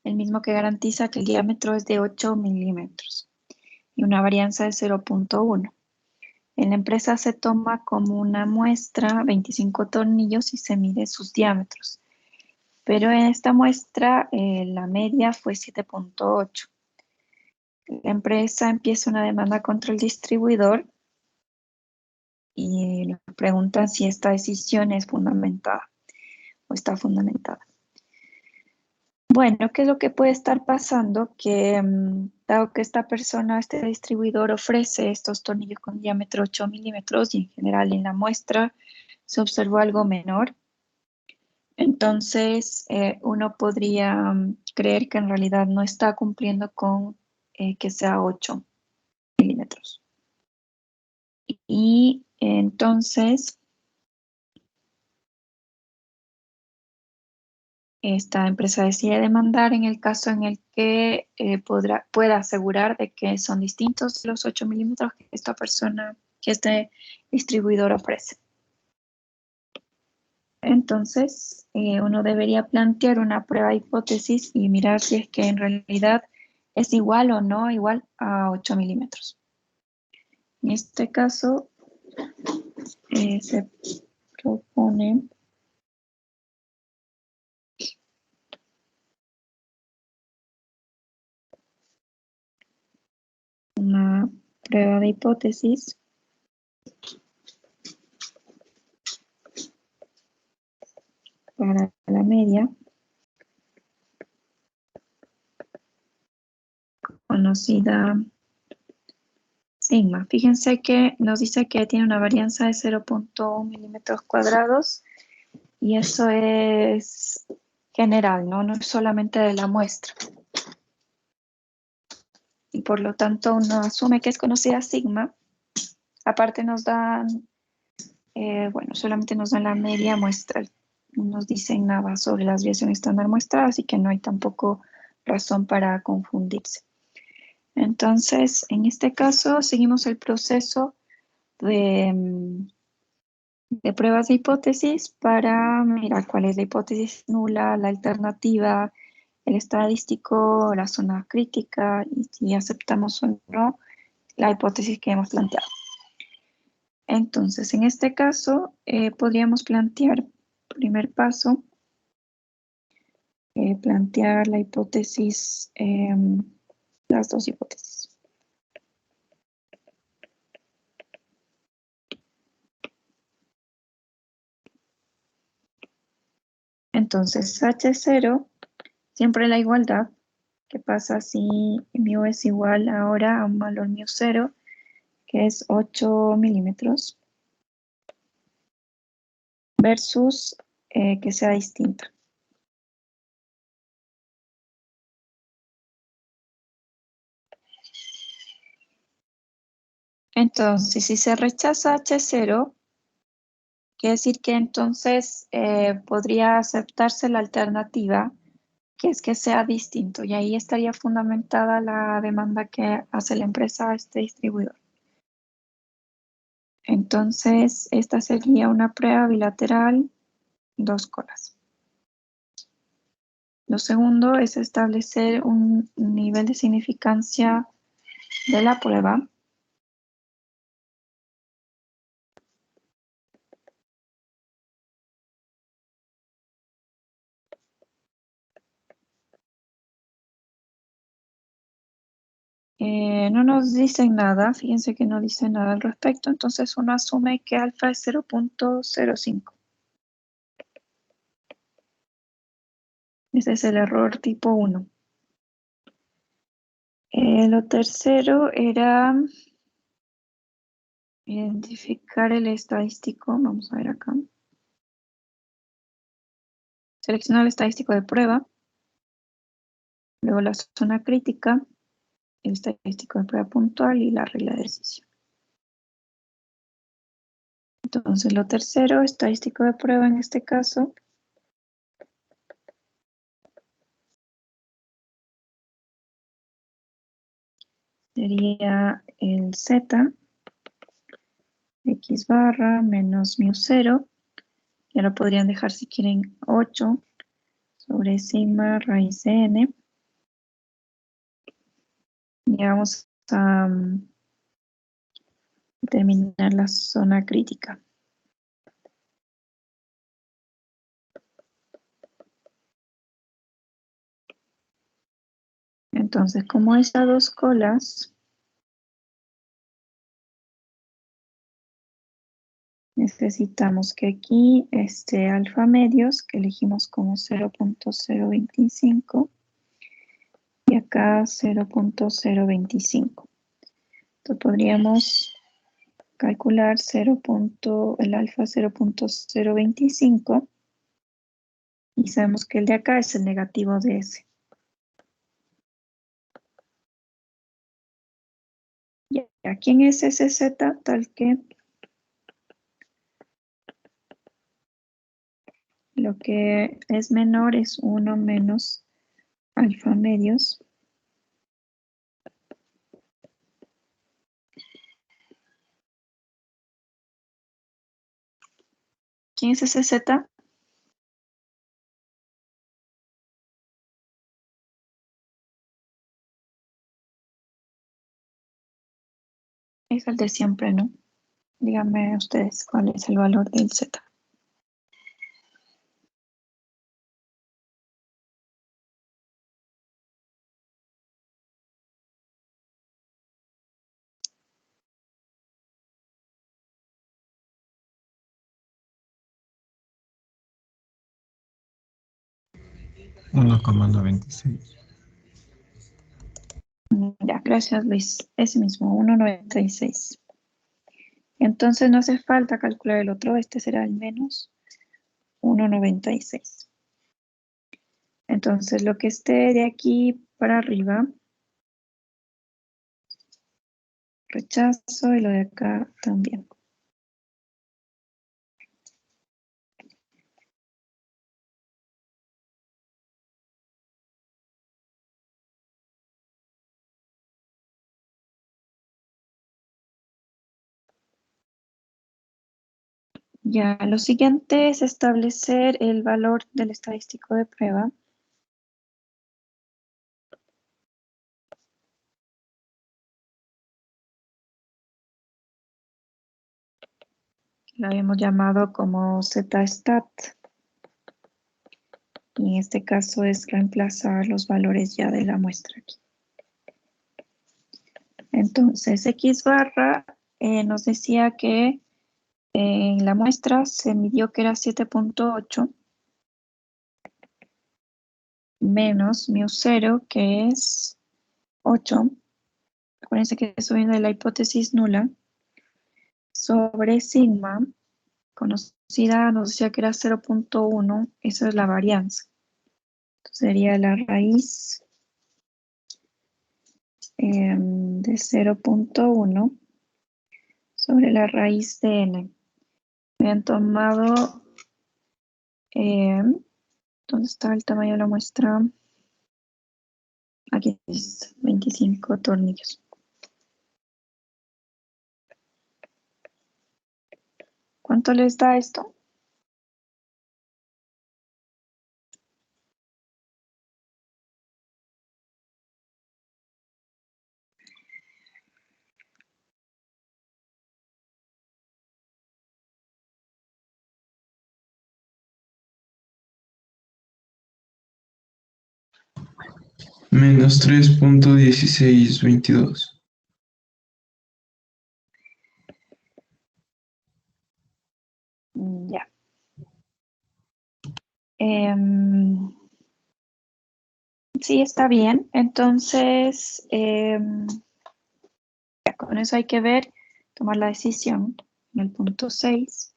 el mismo que garantiza que el diámetro es de 8 milímetros y una varianza de 0.1. En la empresa se toma como una muestra 25 tornillos y se mide sus diámetros. Pero en esta muestra la media fue 7.8. La empresa empieza una demanda contra el distribuidor y nos preguntan si esta decisión es fundamentada o está fundamentada. Bueno, ¿qué es lo que puede estar pasando? Que dado que esta persona, este distribuidor ofrece estos tornillos con diámetro 8 milímetros y en general en la muestra se observó algo menor, entonces uno podría creer que en realidad no está cumpliendo con que sea 8 milímetros. Y entonces esta empresa decide demandar en el caso en el que pueda asegurar de que son distintos los 8 milímetros que esta persona, que este distribuidor ofrece. Entonces, uno debería plantear una prueba de hipótesis y mirar si es que en realidad es igual o no igual a 8 milímetros. En este caso, se propone una prueba de hipótesis para la media conocida sigma. Fíjense que nos dice que tiene una varianza de 0.1 milímetros cuadrados y eso es general, ¿no? No es solamente de la muestra. Y por lo tanto uno asume que es conocida sigma. Aparte nos dan, bueno, solamente nos dan la media muestral. No nos dicen nada sobre la desviación estándar muestral, así que no hay tampoco razón para confundirse. Entonces, en este caso, seguimos el proceso de pruebas de hipótesis para mirar cuál es la hipótesis nula, la alternativa, el estadístico, la zona crítica y si aceptamos o no la hipótesis que hemos planteado. Entonces, en este caso, podríamos plantear, primer paso, plantear la hipótesis, las dos hipótesis. Entonces, H0, siempre la igualdad. ¿Qué pasa si mu es igual ahora a un valor mu0, que es 8 milímetros, versus que sea distinta? Entonces, si se rechaza H0, quiere decir que entonces podría aceptarse la alternativa, que es que sea distinto, y ahí estaría fundamentada la demanda que hace la empresa a este distribuidor. Entonces, esta sería una prueba bilateral, dos colas. Lo segundo es establecer un nivel de significancia de la prueba. No nos dicen nada, fíjense que no dice nada al respecto, entonces uno asume que alfa es 0.05. Ese es el error tipo 1. Lo tercero era identificar el estadístico. Vamos a ver acá. Seleccionar el estadístico de prueba, luego la zona crítica, el estadístico de prueba puntual y la regla de decisión. Entonces, lo tercero, estadístico de prueba en este caso, sería el z, x barra menos mu0, ya lo podrían dejar si quieren 8 sobre sigma raíz de n. Y vamos a determinar la zona crítica. Entonces, como es a dos colas, necesitamos que aquí esté alfa medios, que elegimos como 0.025, y acá 0.025. Entonces podríamos calcular el alfa 0.025, y sabemos que el de acá es el negativo de ese. Y aquí en ese z, tal que lo que es menor es 1 menos alfa medios. ¿Quién es ese z? Es el de siempre, ¿no? Díganme ustedes cuál es el valor del z. $1,96. Ya, gracias Luis. Ese mismo, 1,96. Entonces no hace falta calcular el otro, este será el menos 1,96. Entonces lo que esté de aquí para arriba, rechazo, y lo de acá también. Ya, lo siguiente es establecer el valor del estadístico de prueba. Lo habíamos llamado como Z-stat. Y en este caso es reemplazar los valores ya de la muestra aquí. Entonces, X barra nos decía que en la muestra se midió que era 7.8 menos μ0, que es 8. Acuérdense que eso viene de la hipótesis nula, sobre sigma, conocida, nos decía que era 0.1, eso es la varianza. Entonces sería la raíz de 0.1 sobre la raíz de n. Me han tomado, ¿dónde está el tamaño de la muestra? Aquí es 25 tornillos. ¿Cuánto les da esto? Menos 3.1622. Ya. Sí, está bien. Entonces, ya con eso hay que ver, tomar la decisión en el punto 6.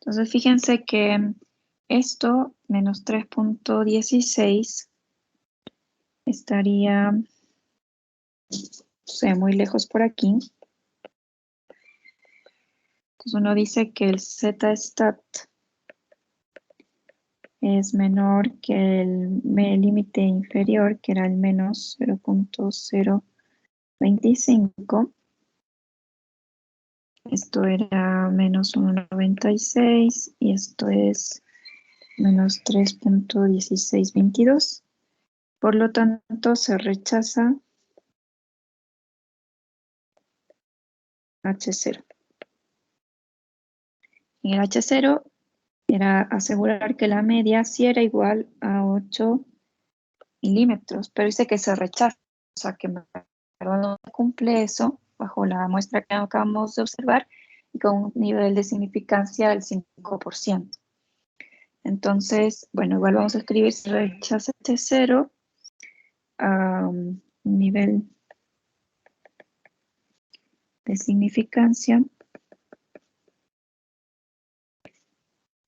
Entonces, fíjense que esto, menos 3.16, estaría, no sé, muy lejos por aquí. Entonces uno dice que el Z-stat es menor que el límite inferior, que era el menos 0.025. Esto era menos 1.96 y esto es menos 3.1622. Por lo tanto, se rechaza H0. En el H0 era asegurar que la media sí era igual a 8 milímetros, pero dice que se rechaza, o sea que no cumple eso bajo la muestra que acabamos de observar y con un nivel de significancia del 5%. Entonces, bueno, igual vamos a escribir si rechaza H0 a un nivel de significancia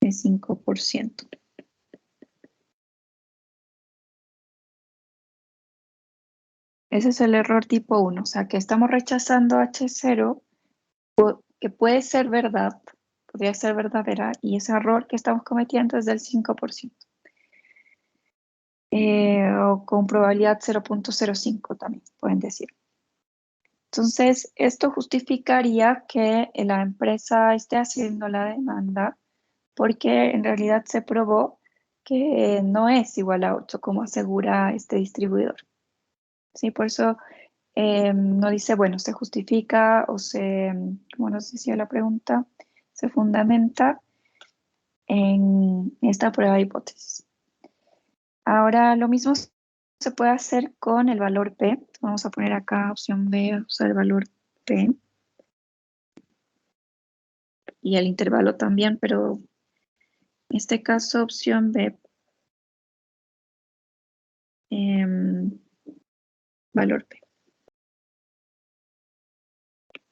de 5%. Ese es el error tipo 1, o sea que estamos rechazando H0, que puede ser verdad, podría ser verdadera, y ese error que estamos cometiendo es del 5%. O con probabilidad 0.05 también, pueden decir. Entonces, esto justificaría que la empresa esté haciendo la demanda porque en realidad se probó que no es igual a 8, como asegura este distribuidor. ¿Sí? Por eso no dice, bueno, se justifica o se, como nos decía la pregunta, se fundamenta en esta prueba de hipótesis. Ahora, lo mismo se puede hacer con el valor P. Vamos a poner acá opción B, usar el valor P. Y el intervalo también, pero en este caso opción B. Valor P.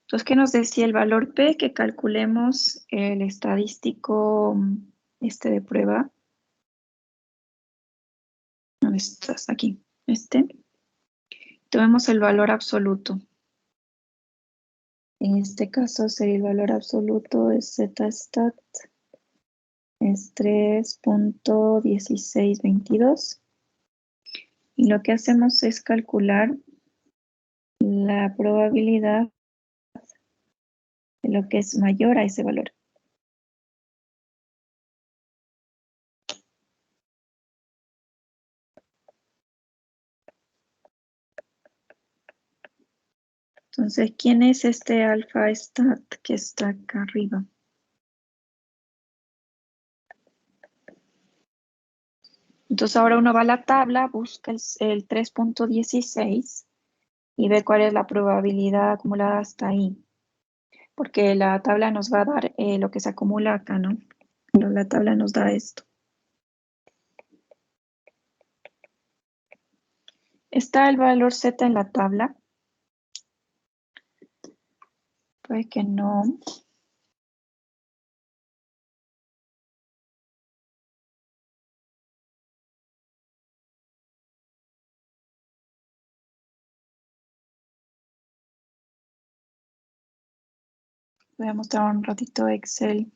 Entonces, ¿qué nos decía el valor P? Que calculemos el estadístico de prueba. ¿Dónde estás? Aquí. Tomemos el valor absoluto. En este caso sería el valor absoluto de Z-stat. Es 3.1622. Y lo que hacemos es calcular la probabilidad de lo que es mayor a ese valor. Entonces, ¿quién es este alfa stat que está acá arriba? Entonces ahora uno va a la tabla, busca el 3.16 y ve cuál es la probabilidad acumulada hasta ahí. Porque la tabla nos va a dar lo que se acumula acá, ¿no? Pero la tabla nos da esto. ¿Está el valor Z en la tabla? Puede que no. Voy a mostrar un ratito Excel.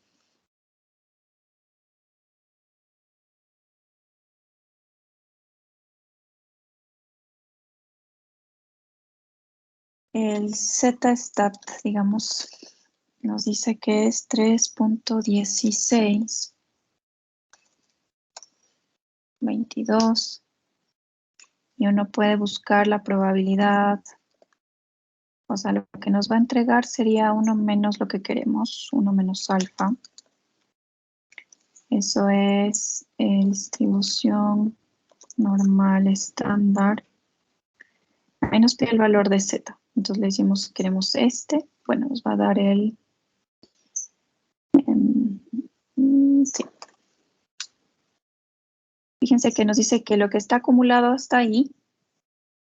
El Z-stat, digamos, nos dice que es 3.16, 22, y uno puede buscar la probabilidad, o sea, lo que nos va a entregar sería 1 menos lo que queremos, 1 menos alfa. Eso es distribución normal estándar. Ahí nos pide el valor de Z. Entonces le decimos queremos este. Bueno, nos va a dar el... sí. Fíjense que nos dice que lo que está acumulado hasta ahí,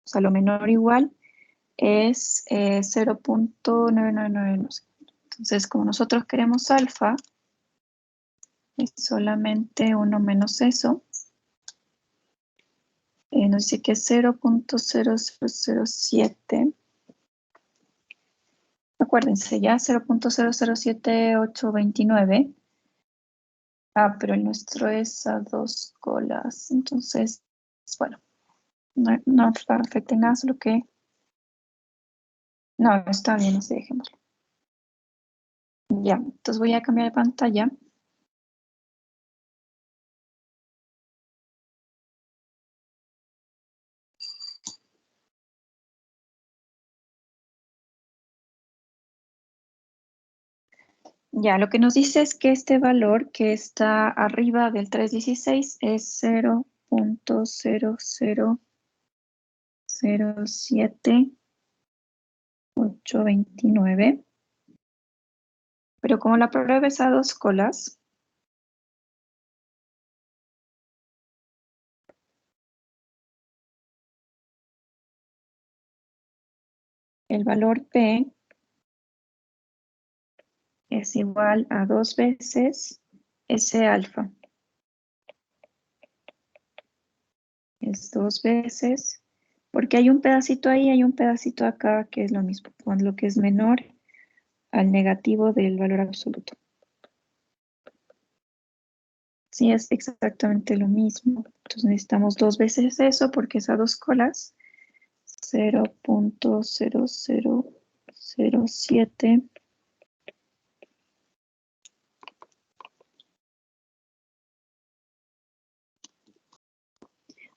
o sea, lo menor o igual, es 0.999, no sé. Entonces, como nosotros queremos alfa, es solamente 1 menos eso. Nos dice que es 0.0007. Acuérdense, ya 0.007829. Ah, pero el nuestro es a 2 colas. Entonces, bueno, no afecta en nada, solo que... No, está bien, así dejémoslo. Ya, entonces voy a cambiar de pantalla. Ya, lo que nos dice es que este valor que está arriba del 316 es 0.0007829. Pero como la prueba es a 2 colas, el valor P es igual a 2 veces S alfa. Es 2 veces, porque hay un pedacito ahí, hay un pedacito acá que es lo mismo, con lo que es menor al negativo del valor absoluto. Sí, es exactamente lo mismo. Entonces necesitamos 2 veces eso porque es a 2 colas. 0.0007.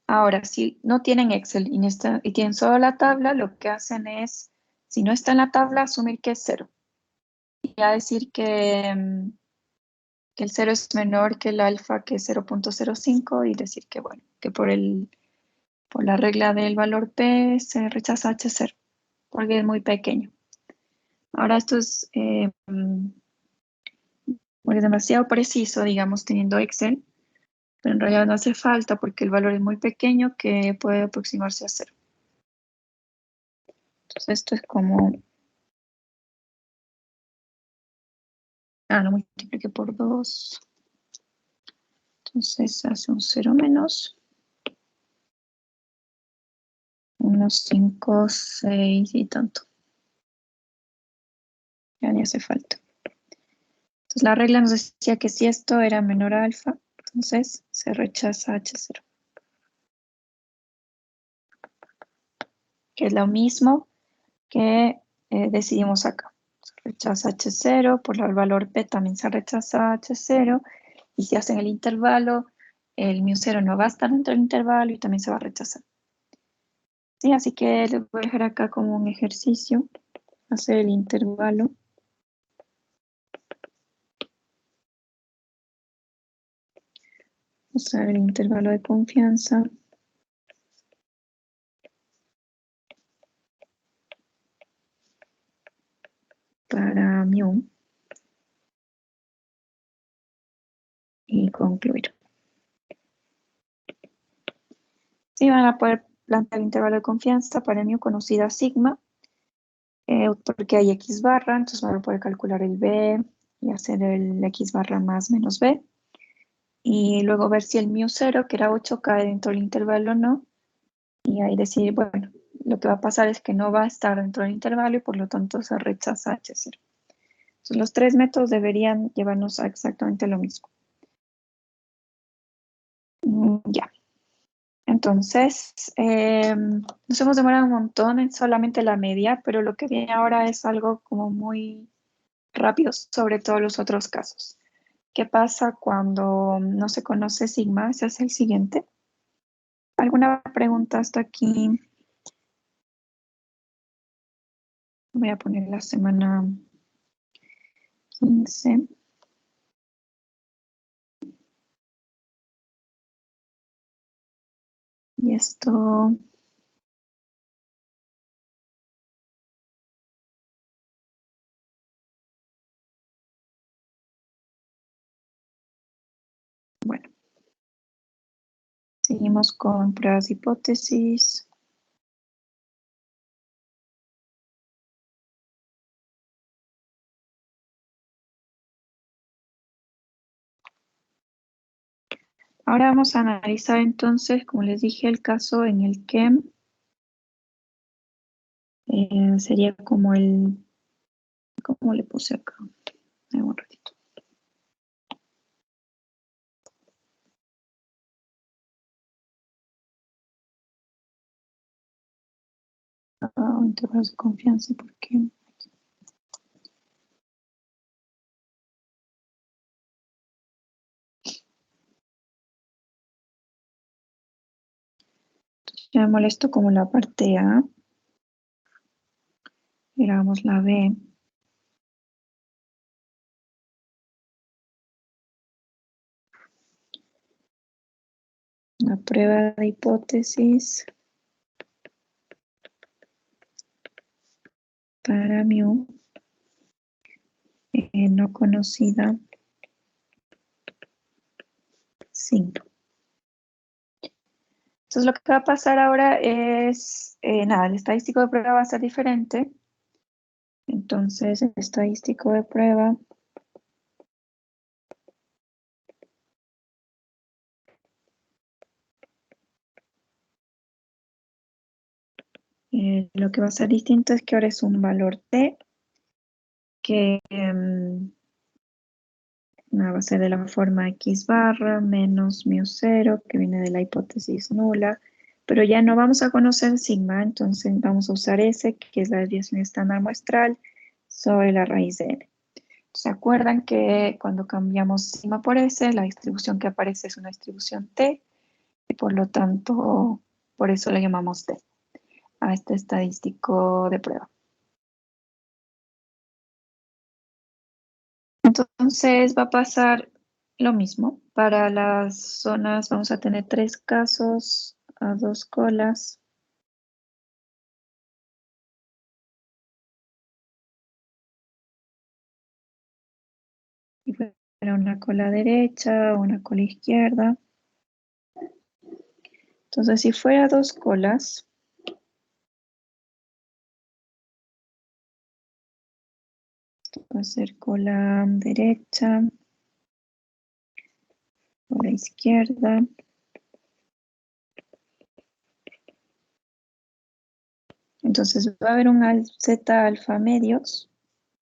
Ahora, si no tienen Excel y tienen solo la tabla, lo que hacen es, si no está en la tabla, asumir que es 0. Y ya decir que el 0 es menor que el alfa, que es 0.05, y decir que, bueno, que por la regla del valor P se rechaza H0, porque es muy pequeño. Ahora esto es porque demasiado preciso, digamos, teniendo Excel, pero en realidad no hace falta porque el valor es muy pequeño que puede aproximarse a 0. Entonces esto es como... lo multiplique por 2. Entonces hace un 0 menos. Unos 5, 6 y tanto. Ya ni hace falta. Entonces la regla nos decía que si esto era menor a alfa, entonces se rechaza H0. Que es lo mismo que decidimos acá. Se rechaza H0, por el valor P también se rechaza H0, y si hacen el intervalo, el μ0 no va a estar dentro del intervalo y también se va a rechazar. Sí, así que les voy a dejar acá como un ejercicio. hacer el intervalo. Usar el intervalo de confianza para mu y concluir. Y van a poder plantear el intervalo de confianza para mu conocida sigma, porque hay x barra, entonces van a poder calcular el b y hacer el x barra más menos b. Y luego ver si el mu 0, que era 8, cae dentro del intervalo o no. Y ahí decir, bueno, lo que va a pasar es que no va a estar dentro del intervalo y por lo tanto se rechaza h0. Entonces los tres métodos deberían llevarnos a exactamente lo mismo. Ya. Entonces, nos hemos demorado un montón en solamente la media, pero lo que viene ahora es algo como muy rápido sobre todos los otros casos. ¿Qué pasa cuando no se conoce sigma? Ese es el siguiente. ¿Alguna pregunta hasta aquí? Voy a poner la semana 15. Y esto... Bueno, seguimos con pruebas de hipótesis. Ahora vamos a analizar entonces, como les dije, el caso en el que sería como el... ¿Cómo le puse acá? Un ratito. Intervalos de confianza, porque... Ya me molesto como la parte A. Miramos la B. La prueba de hipótesis para mu no conocida 5. Entonces lo que va a pasar ahora es, nada, el estadístico de prueba va a ser diferente. Entonces el estadístico de prueba lo que va a ser distinto es que ahora es un valor t que va a ser de la forma x barra menos mu 0, que viene de la hipótesis nula, pero ya no vamos a conocer sigma, entonces vamos a usar S, que es la desviación estándar muestral, sobre la raíz de n. ¿Se acuerdan que cuando cambiamos sigma por S, la distribución que aparece es una distribución t, y por lo tanto, por eso le llamamos t a este estadístico de prueba? Entonces va a pasar lo mismo. Para las zonas vamos a tener 3 casos a 2 colas. Y fuera una cola derecha, una cola izquierda. Entonces si fuera 2 colas, esto va a ser cola derecha, cola izquierda. Entonces va a haber un z alfa medios,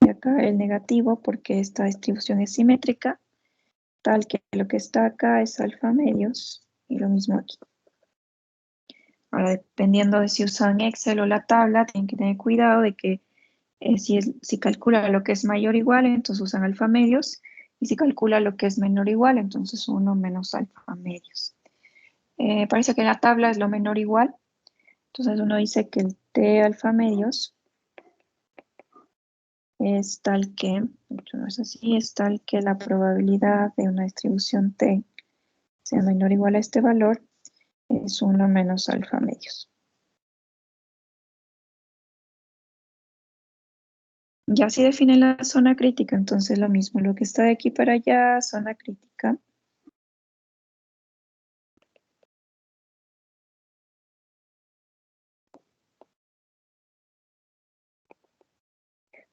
y acá el negativo porque esta distribución es simétrica, tal que lo que está acá es alfa medios, y lo mismo aquí. Ahora, dependiendo de si usan Excel o la tabla, tienen que tener cuidado de que si calcula lo que es mayor o igual, entonces usan alfa medios, y si calcula lo que es menor o igual, entonces 1 menos alfa medios. Parece que la tabla es lo menor o igual, entonces uno dice que el t alfa medios es tal que, no es así, es tal que la probabilidad de una distribución T sea menor o igual a este valor es 1 menos alfa medios. Ya si define la zona crítica, entonces lo mismo, lo que está de aquí para allá, zona crítica.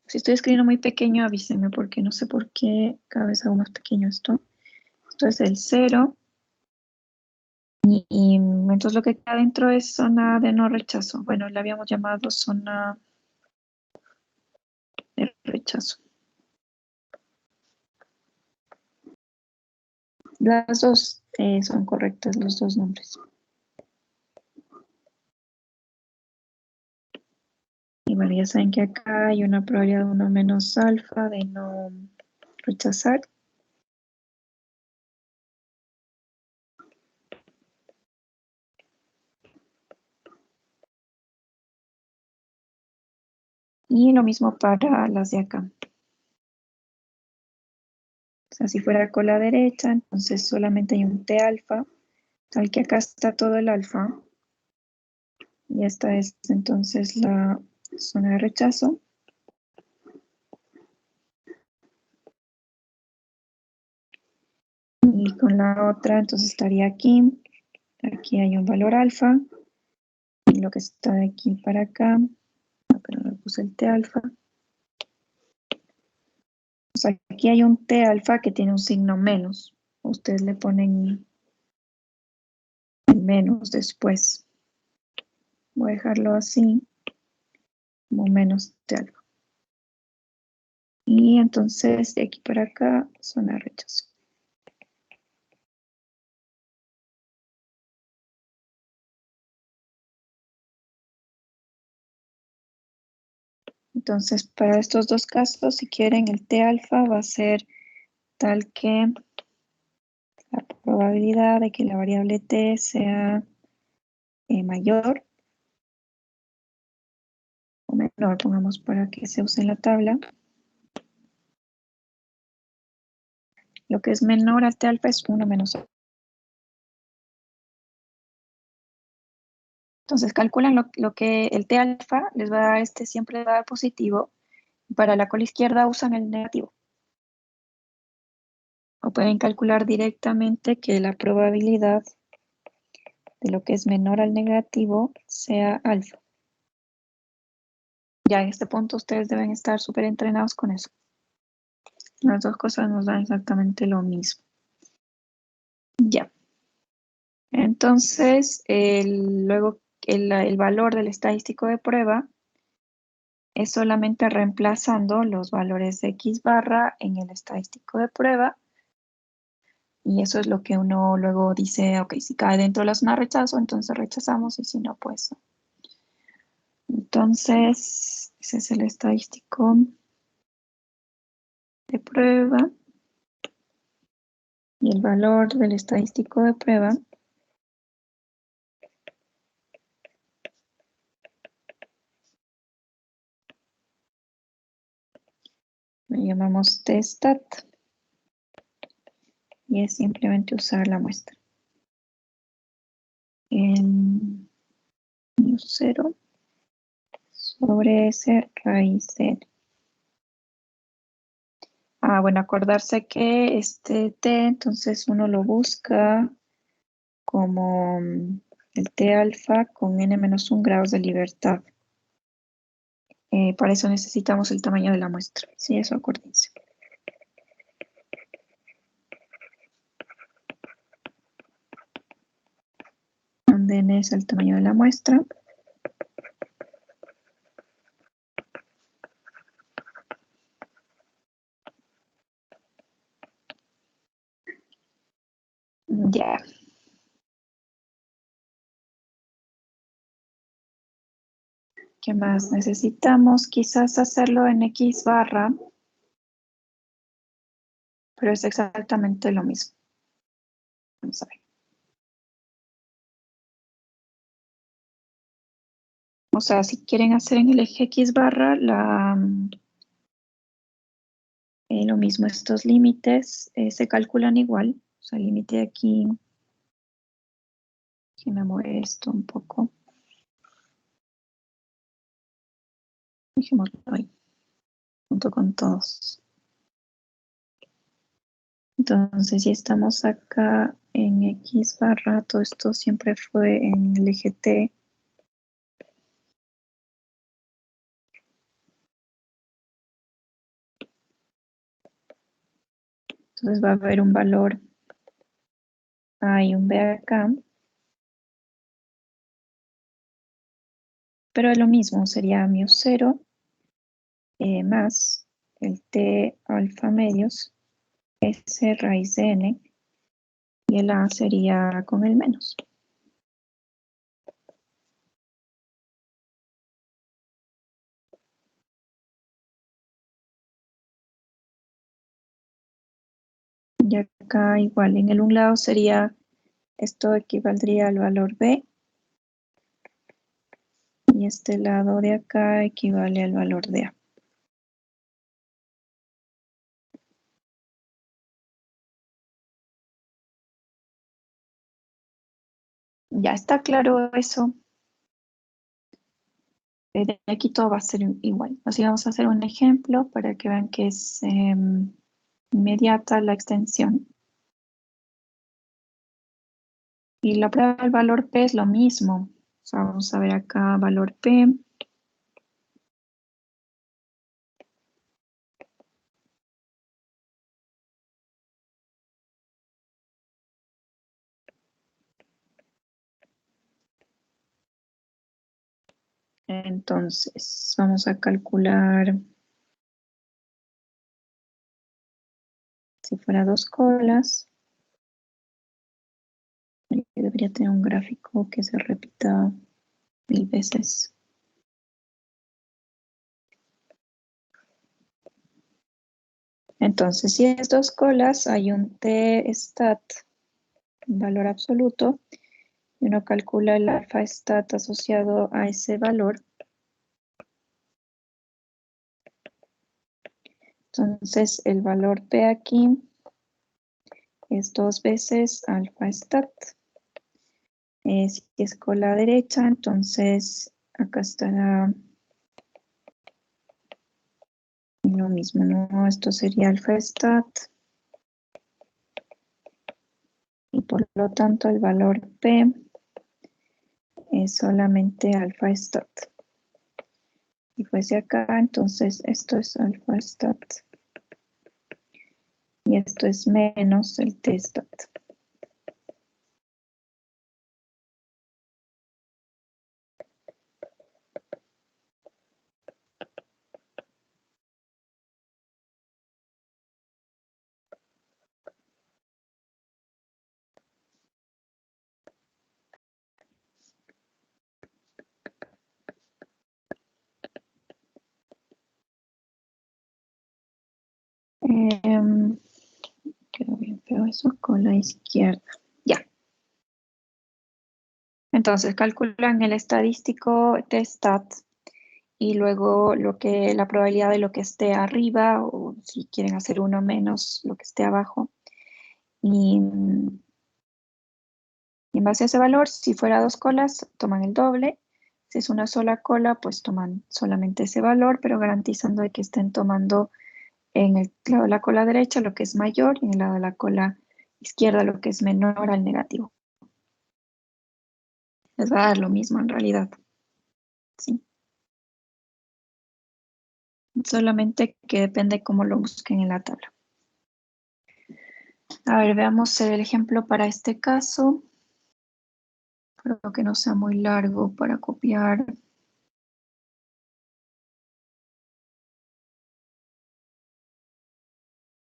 Si estoy escribiendo muy pequeño, avísenme porque no sé por qué cada vez hago más pequeño esto. Esto es el 0. Y entonces lo que queda dentro es zona de no rechazo. Bueno, le habíamos llamado zona de rechazo. Las dos son correctas, los dos nombres. Y bueno, ya saben que acá hay una probabilidad de 1 menos alfa de no rechazar. Y lo mismo para las de acá. O sea, si fuera con la derecha, entonces solamente hay un T alfa, tal que acá está todo el alfa. Y esta es entonces la zona de rechazo. Y con la otra, entonces estaría aquí. Aquí hay un valor alfa. Y lo que está de aquí para acá, pero le puse el T alfa. O sea, aquí hay un T alfa que tiene un signo menos. Ustedes le ponen el menos después. Voy a dejarlo así, como menos T alfa. Y entonces de aquí para acá, zona de rechazo. Entonces, para estos dos casos, si quieren, el T alfa va a ser tal que la probabilidad de que la variable T sea mayor o menor, pongamos para que se use en la tabla. Lo que es menor a T alfa es 1 menos alfa. Entonces calculan lo que el T alfa les va a dar, siempre les va a dar positivo. Para la cola izquierda usan el negativo. O pueden calcular directamente que la probabilidad de lo que es menor al negativo sea alfa. Ya en este punto ustedes deben estar súper entrenados con eso. Las dos cosas nos dan exactamente lo mismo. Ya. Entonces, luego el valor del estadístico de prueba es solamente reemplazando los valores de X barra en el estadístico de prueba. Y eso es lo que uno luego dice, ok, si cae dentro de la zona de rechazo, entonces rechazamos, y si no, pues no. Entonces, ese es el estadístico de prueba. Y el valor del estadístico de prueba lo llamamos t-stat. Y es simplemente usar la muestra. En 0 sobre S raíz de N. Bueno, acordarse que este T, entonces uno lo busca como el T alfa con N-1 grados de libertad. Para eso necesitamos el tamaño de la muestra. Sí, eso acuérdense. Donde N es el tamaño de la muestra. Ya. ¿Qué más necesitamos? Quizás hacerlo en X barra, pero es exactamente lo mismo. Vamos a ver. O sea, si quieren hacer en el eje X barra, lo mismo, estos límites se calculan igual. O sea, el límite de aquí, que me mueve esto un poco. Dejémoslo ahí, junto con todos. Entonces, si estamos acá en X barra, todo esto siempre fue en el eje T. Entonces va a haber un valor A y un B acá. Pero es lo mismo, sería μ0 más el T alfa medios S raíz de N. Y el A sería con el menos. Y acá igual, en el un lado sería, esto equivaldría al valor B. Y este lado de acá equivale al valor de A. Ya está claro eso. De aquí todo va a ser igual. Así vamos a hacer un ejemplo para que vean que es inmediata la extensión. Y la prueba del valor P es lo mismo. O sea, vamos a ver acá valor P. Entonces, vamos a calcular si fuera 2 colas. Debería tener un gráfico que se repita 1000 veces. Entonces, si es 2 colas, hay un T stat, un valor absoluto, y uno calcula el alfa stat asociado a ese valor. Entonces, el valor P aquí es 2 veces alfa stat. Si es cola derecha, entonces acá estará lo mismo, ¿no? Esto sería alfa stat. Y por lo tanto el valor P es solamente alfa stat. Si fuese acá, entonces esto es alfa stat. Y esto es menos el T stat. Quedó bien feo eso con la izquierda. Ya. Entonces calculan el estadístico T-stat y luego la probabilidad de lo que esté arriba o si quieren hacer uno menos lo que esté abajo. Y en base a ese valor, si fuera 2 colas, toman el doble. Si es una sola cola, pues toman solamente ese valor, pero garantizando de que estén tomando en el lado de la cola derecha lo que es mayor y en el lado de la cola izquierda lo que es menor al negativo. Les va a dar lo mismo en realidad. Sí. Solamente que depende cómo lo busquen en la tabla. A ver, veamos el ejemplo para este caso. Espero que no sea muy largo para copiar.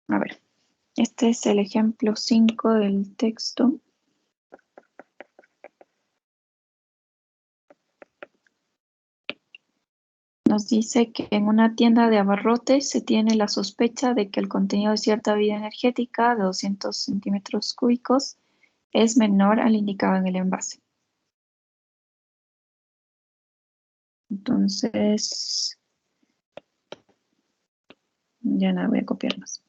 A ver, este es el ejemplo 5 del texto. Nos dice que en una tienda de abarrotes se tiene la sospecha de que el contenido de cierta bebida energética de 200 centímetros cúbicos es menor al indicado en el envase. Entonces, Ya nada, voy a copiar más.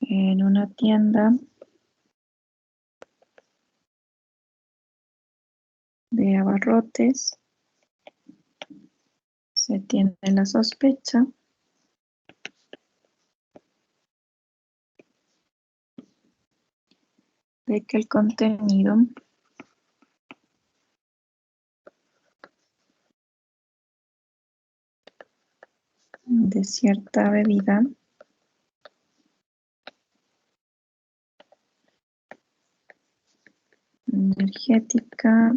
En una tienda de abarrotes se tiene la sospecha de que el contenido de cierta bebida energética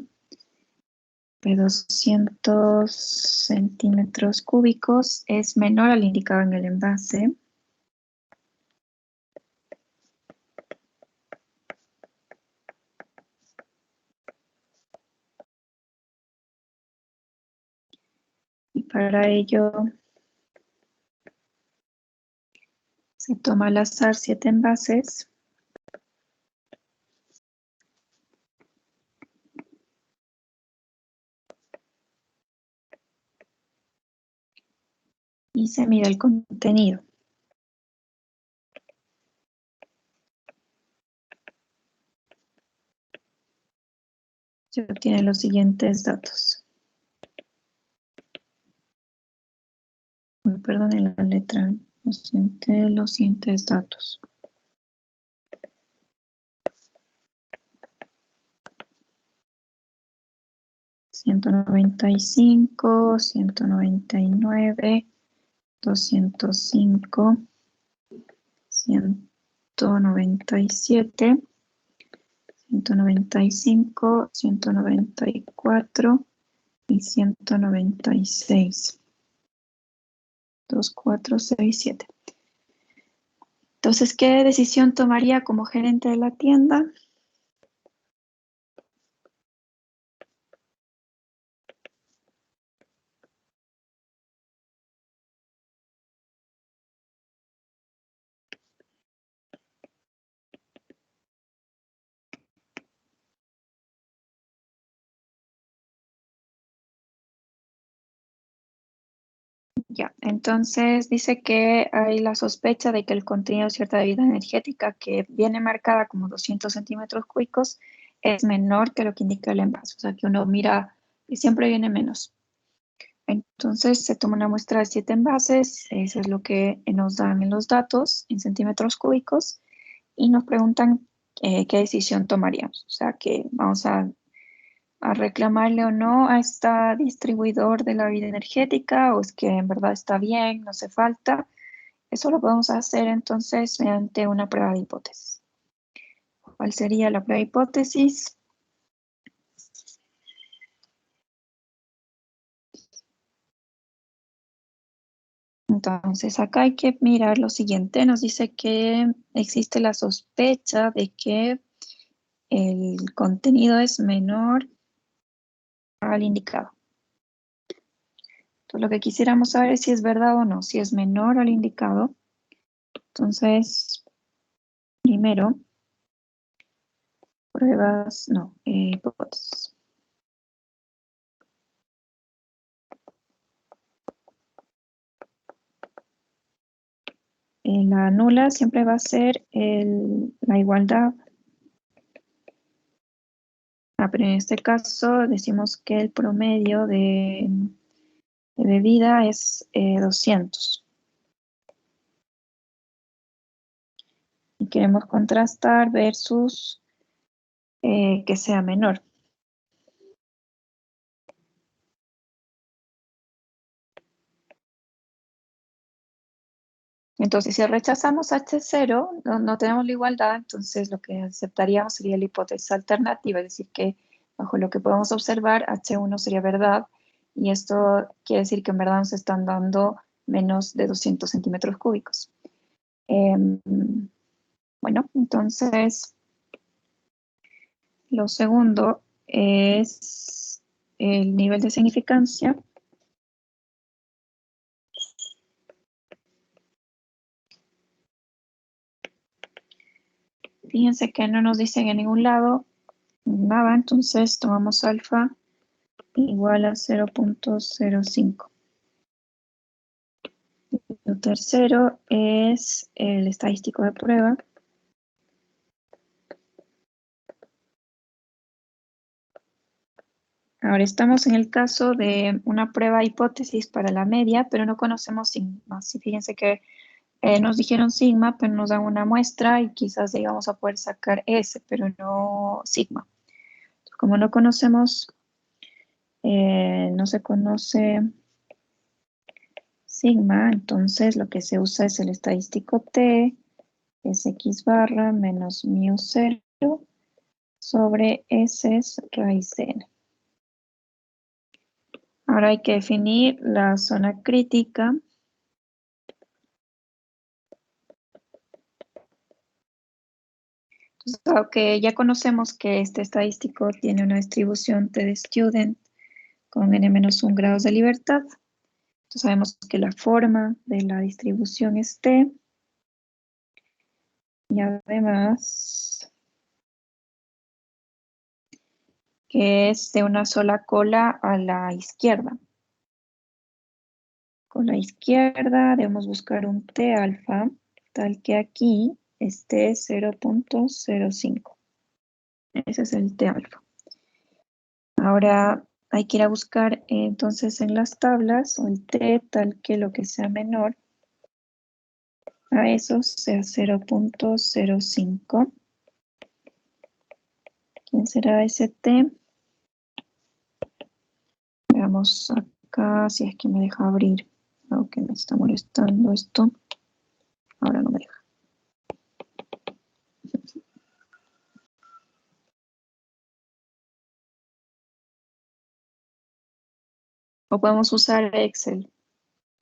de 200 centímetros cúbicos es menor al indicado en el envase. Y para ello se toma al azar 7 envases y se mira el contenido. Se obtienen los siguientes datos. Perdonen la letra, los siguientes datos. $195, $199, $205, $197, $195, $194 y $196. 2, 4, 6, 7. Entonces, ¿qué decisión tomaría como gerente de la tienda? Ya, entonces dice que hay la sospecha de que el contenido de cierta bebida energética que viene marcada como 200 centímetros cúbicos es menor que lo que indica el envase. O sea, que uno mira y siempre viene menos. Entonces se toma una muestra de 7 envases, eso es lo que nos dan en los datos en centímetros cúbicos y nos preguntan qué decisión tomaríamos. O sea, que vamos a reclamarle o no a este distribuidor de la bebida energética o es que en verdad está bien, no hace falta. Eso lo podemos hacer entonces mediante una prueba de hipótesis. ¿Cuál sería la prueba de hipótesis? Entonces acá hay que mirar lo siguiente. Nos dice que existe la sospecha de que el contenido es menor al indicado. Entonces lo que quisiéramos saber es si es verdad o no, si es menor al indicado. Entonces, primero, pruebas, no, hipótesis. La nula siempre va a ser la igualdad. Pero en este caso decimos que el promedio de bebida es 200. Y queremos contrastar versus que sea menor. Entonces, si rechazamos H0, no tenemos la igualdad, entonces lo que aceptaríamos sería la hipótesis alternativa, es decir, que bajo lo que podemos observar, H1 sería verdad, y esto quiere decir que en verdad nos están dando menos de 200 centímetros cúbicos. Bueno, entonces, lo segundo es el nivel de significancia. Fíjense que no nos dicen en ningún lado nada, entonces tomamos alfa igual a 0.05. Lo tercero es el estadístico de prueba. Ahora estamos en el caso de una prueba hipótesis para la media, pero no conocemos sigma. Sí, fíjense que nos dijeron sigma, pero nos dan una muestra y quizás llegamos a poder sacar S, pero no sigma. Como no conocemos, no se conoce sigma, entonces lo que se usa es el estadístico T, es X barra menos mu 0 sobre S es raíz de N. Ahora hay que definir la zona crítica. Entonces, aunque ya conocemos que este estadístico tiene una distribución T de student con n-1 grados de libertad, entonces sabemos que la forma de la distribución es T. Y además que es de una sola cola a la izquierda. Con la izquierda debemos buscar un T alfa, tal que aquí esté 0.05. Ese es el T alfa. Ahora hay que ir a buscar entonces en las tablas el T tal que lo que sea menor a eso sea 0.05. ¿Quién será ese T? Veamos acá si es que me deja abrir. Algo que me está molestando esto. Ahora no me deja. O podemos usar Excel.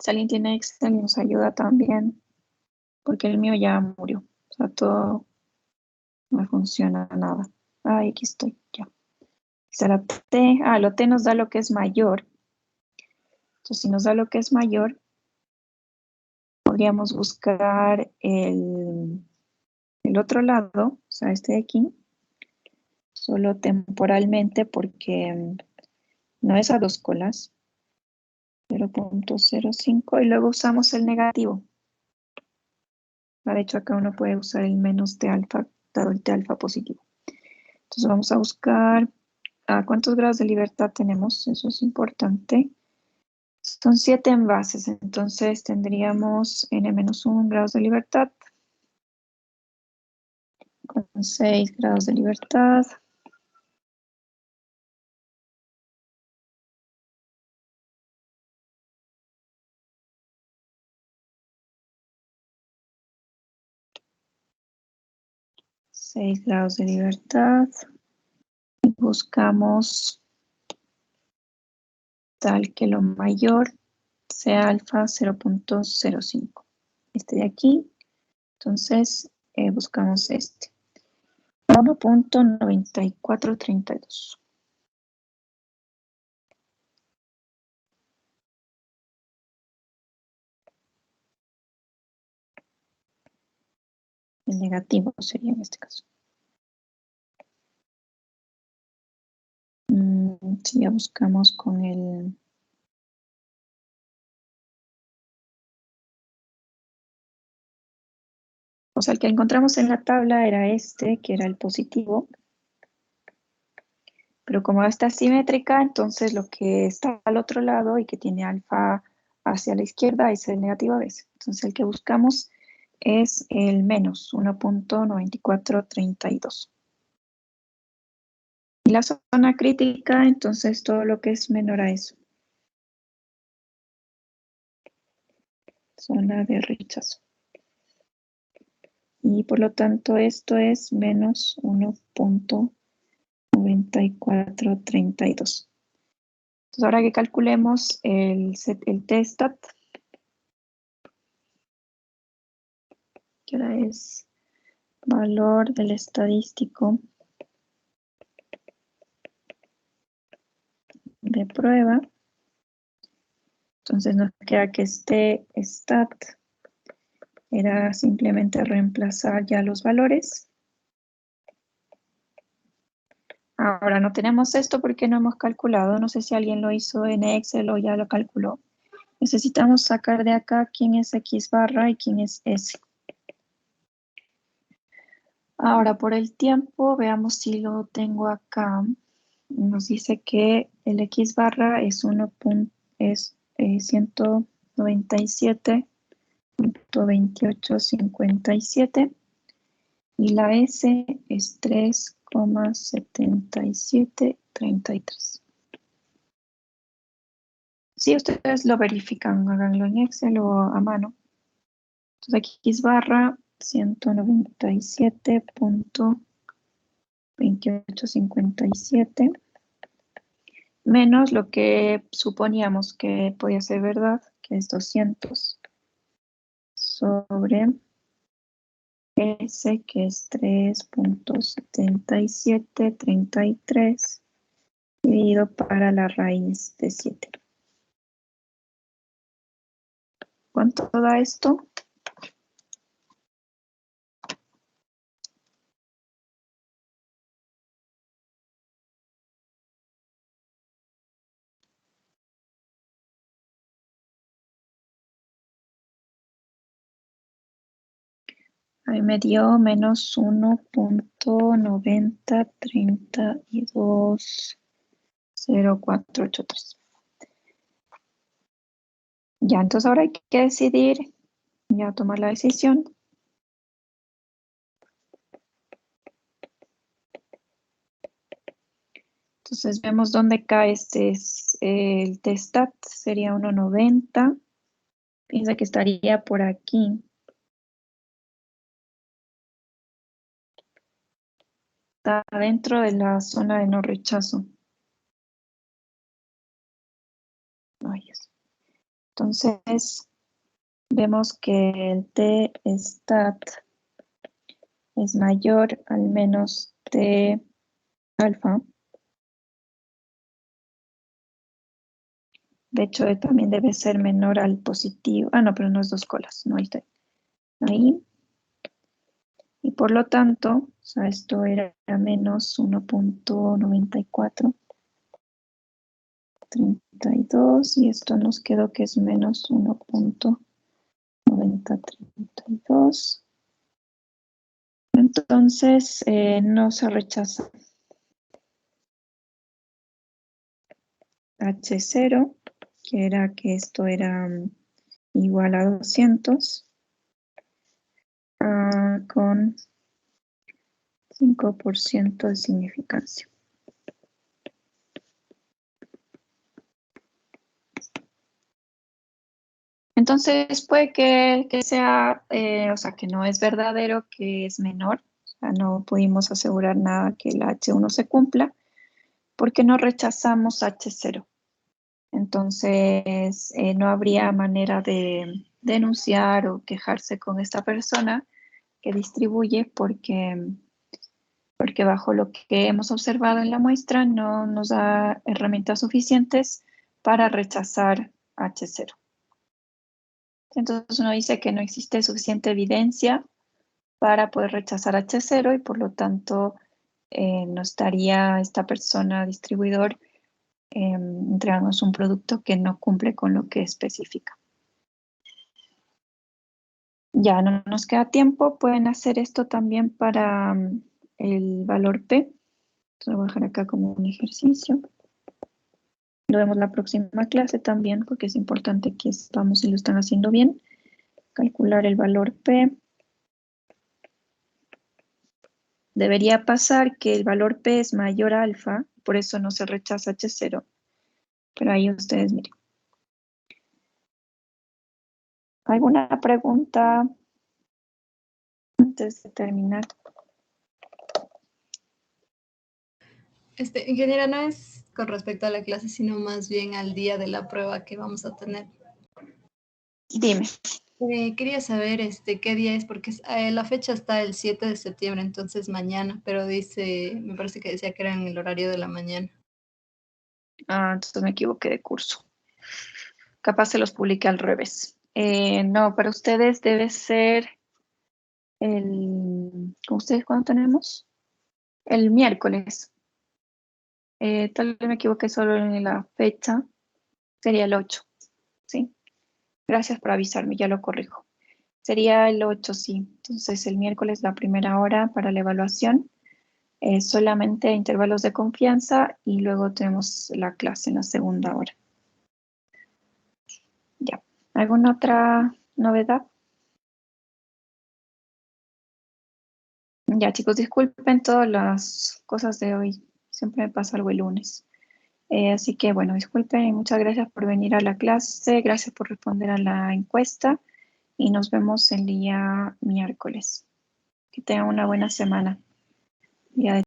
Si alguien tiene Excel nos ayuda también. Porque el mío ya murió. O sea, todo no me funciona nada. Ay, aquí estoy, ya. Será T. Ah, lo T nos da lo que es mayor. Entonces, si nos da lo que es mayor, podríamos buscar el otro lado, o sea, este de aquí, solo temporalmente porque no es a dos colas, 0.05, y luego usamos el negativo. De hecho, acá uno puede usar el menos T alfa, dado el T alfa positivo. Entonces vamos a buscar cuántos grados de libertad tenemos, eso es importante. Son 7 envases, entonces tendríamos n-1 grados de libertad con 6 grados de libertad. Seis grados de libertad. Y buscamos tal que lo mayor sea alfa 0.05. Este de aquí. Entonces buscamos este. 1.9432. El negativo sería en este caso. Si ya buscamos con el... O sea, el que encontramos en la tabla era este, que era el positivo. Pero como está simétrica, entonces lo que está al otro lado y que tiene alfa hacia la izquierda es el negativo a veces. Entonces el que buscamos es el menos 1.9432. Y la zona crítica, entonces todo lo que es menor a eso. Zona de rechazo. Y por lo tanto esto es menos 1.9432. Entonces ahora que calculemos el t-stat, que ahora es valor del estadístico de prueba. Entonces nos queda que este stat era simplemente reemplazar ya los valores. Ahora no tenemos esto porque no hemos calculado. No sé si alguien lo hizo en Excel o ya lo calculó. Necesitamos sacar de acá quién es X barra y quién es S. Ahora, por el tiempo, veamos si lo tengo acá. Nos dice que el X barra es 1.27.2857 y la S es 3,7733. Si ustedes lo verifican, háganlo en Excel o a mano. Entonces, X barra 197.2857 menos lo que suponíamos que podía ser verdad, que es 200 sobre S, que es 3,7733 dividido para la raíz de 7. ¿Cuánto da esto? Ahí me dio menos 1.90320483. Ya, entonces ahora hay que decidir, ya tomar la decisión. Entonces vemos dónde cae el T-stat, sería 1.90. Piensa que estaría por aquí. Está dentro de la zona de no rechazo. Ay, Dios. Entonces vemos que el T-stat es mayor al menos T alfa. De hecho, también debe ser menor al positivo. Ah, no, pero no es 2 colas. No, ahí está. Ahí. Y por lo tanto, o sea, esto era menos 1.9432 y esto nos quedó que es menos 1.9032. Entonces, no se rechaza H0, que era que esto era igual a 200, con 5% de significancia. Entonces puede que sea, o sea, que no es verdadero, que es menor. O sea, no pudimos asegurar nada que el H1 se cumpla porque no rechazamos H0. Entonces, no habría manera de denunciar o quejarse con esta persona que distribuye porque bajo lo que hemos observado en la muestra no nos da herramientas suficientes para rechazar H0. Entonces uno dice que no existe suficiente evidencia para poder rechazar H0 y por lo tanto no estaría esta persona distribuidor entregándonos un producto que no cumple con lo que especifica. Ya no nos queda tiempo, pueden hacer esto también para el valor P. Entonces lo voy a dejar acá como un ejercicio. Lo vemos la próxima clase también porque es importante que sepamos si lo están haciendo bien. Calcular el valor P. Debería pasar que el valor P es mayor a alfa, por eso no se rechaza H0. Pero ahí ustedes miren. ¿Alguna pregunta antes de terminar? Ingeniera, no es con respecto a la clase, sino más bien al día de la prueba que vamos a tener. Dime. Quería saber qué día es, porque la fecha está el 7 de septiembre, entonces mañana, pero me parece que decía que era en el horario de la mañana. Ah, entonces me equivoqué de curso. Capaz se los publiqué al revés. No, para ustedes debe ser ¿con ustedes cuándo tenemos? El miércoles. Tal vez me equivoqué solo en la fecha. Sería el 8, ¿sí? Gracias por avisarme, ya lo corrijo. Sería el 8, sí. Entonces el miércoles la primera hora para la evaluación, solamente intervalos de confianza y luego tenemos la clase en la segunda hora. Ya. ¿Alguna otra novedad? Ya, chicos, disculpen todas las cosas de hoy. Siempre me pasa algo el lunes. Así que, bueno, disculpen y muchas gracias por venir a la clase. Gracias por responder a la encuesta y nos vemos el día miércoles. Que tengan una buena semana. Día de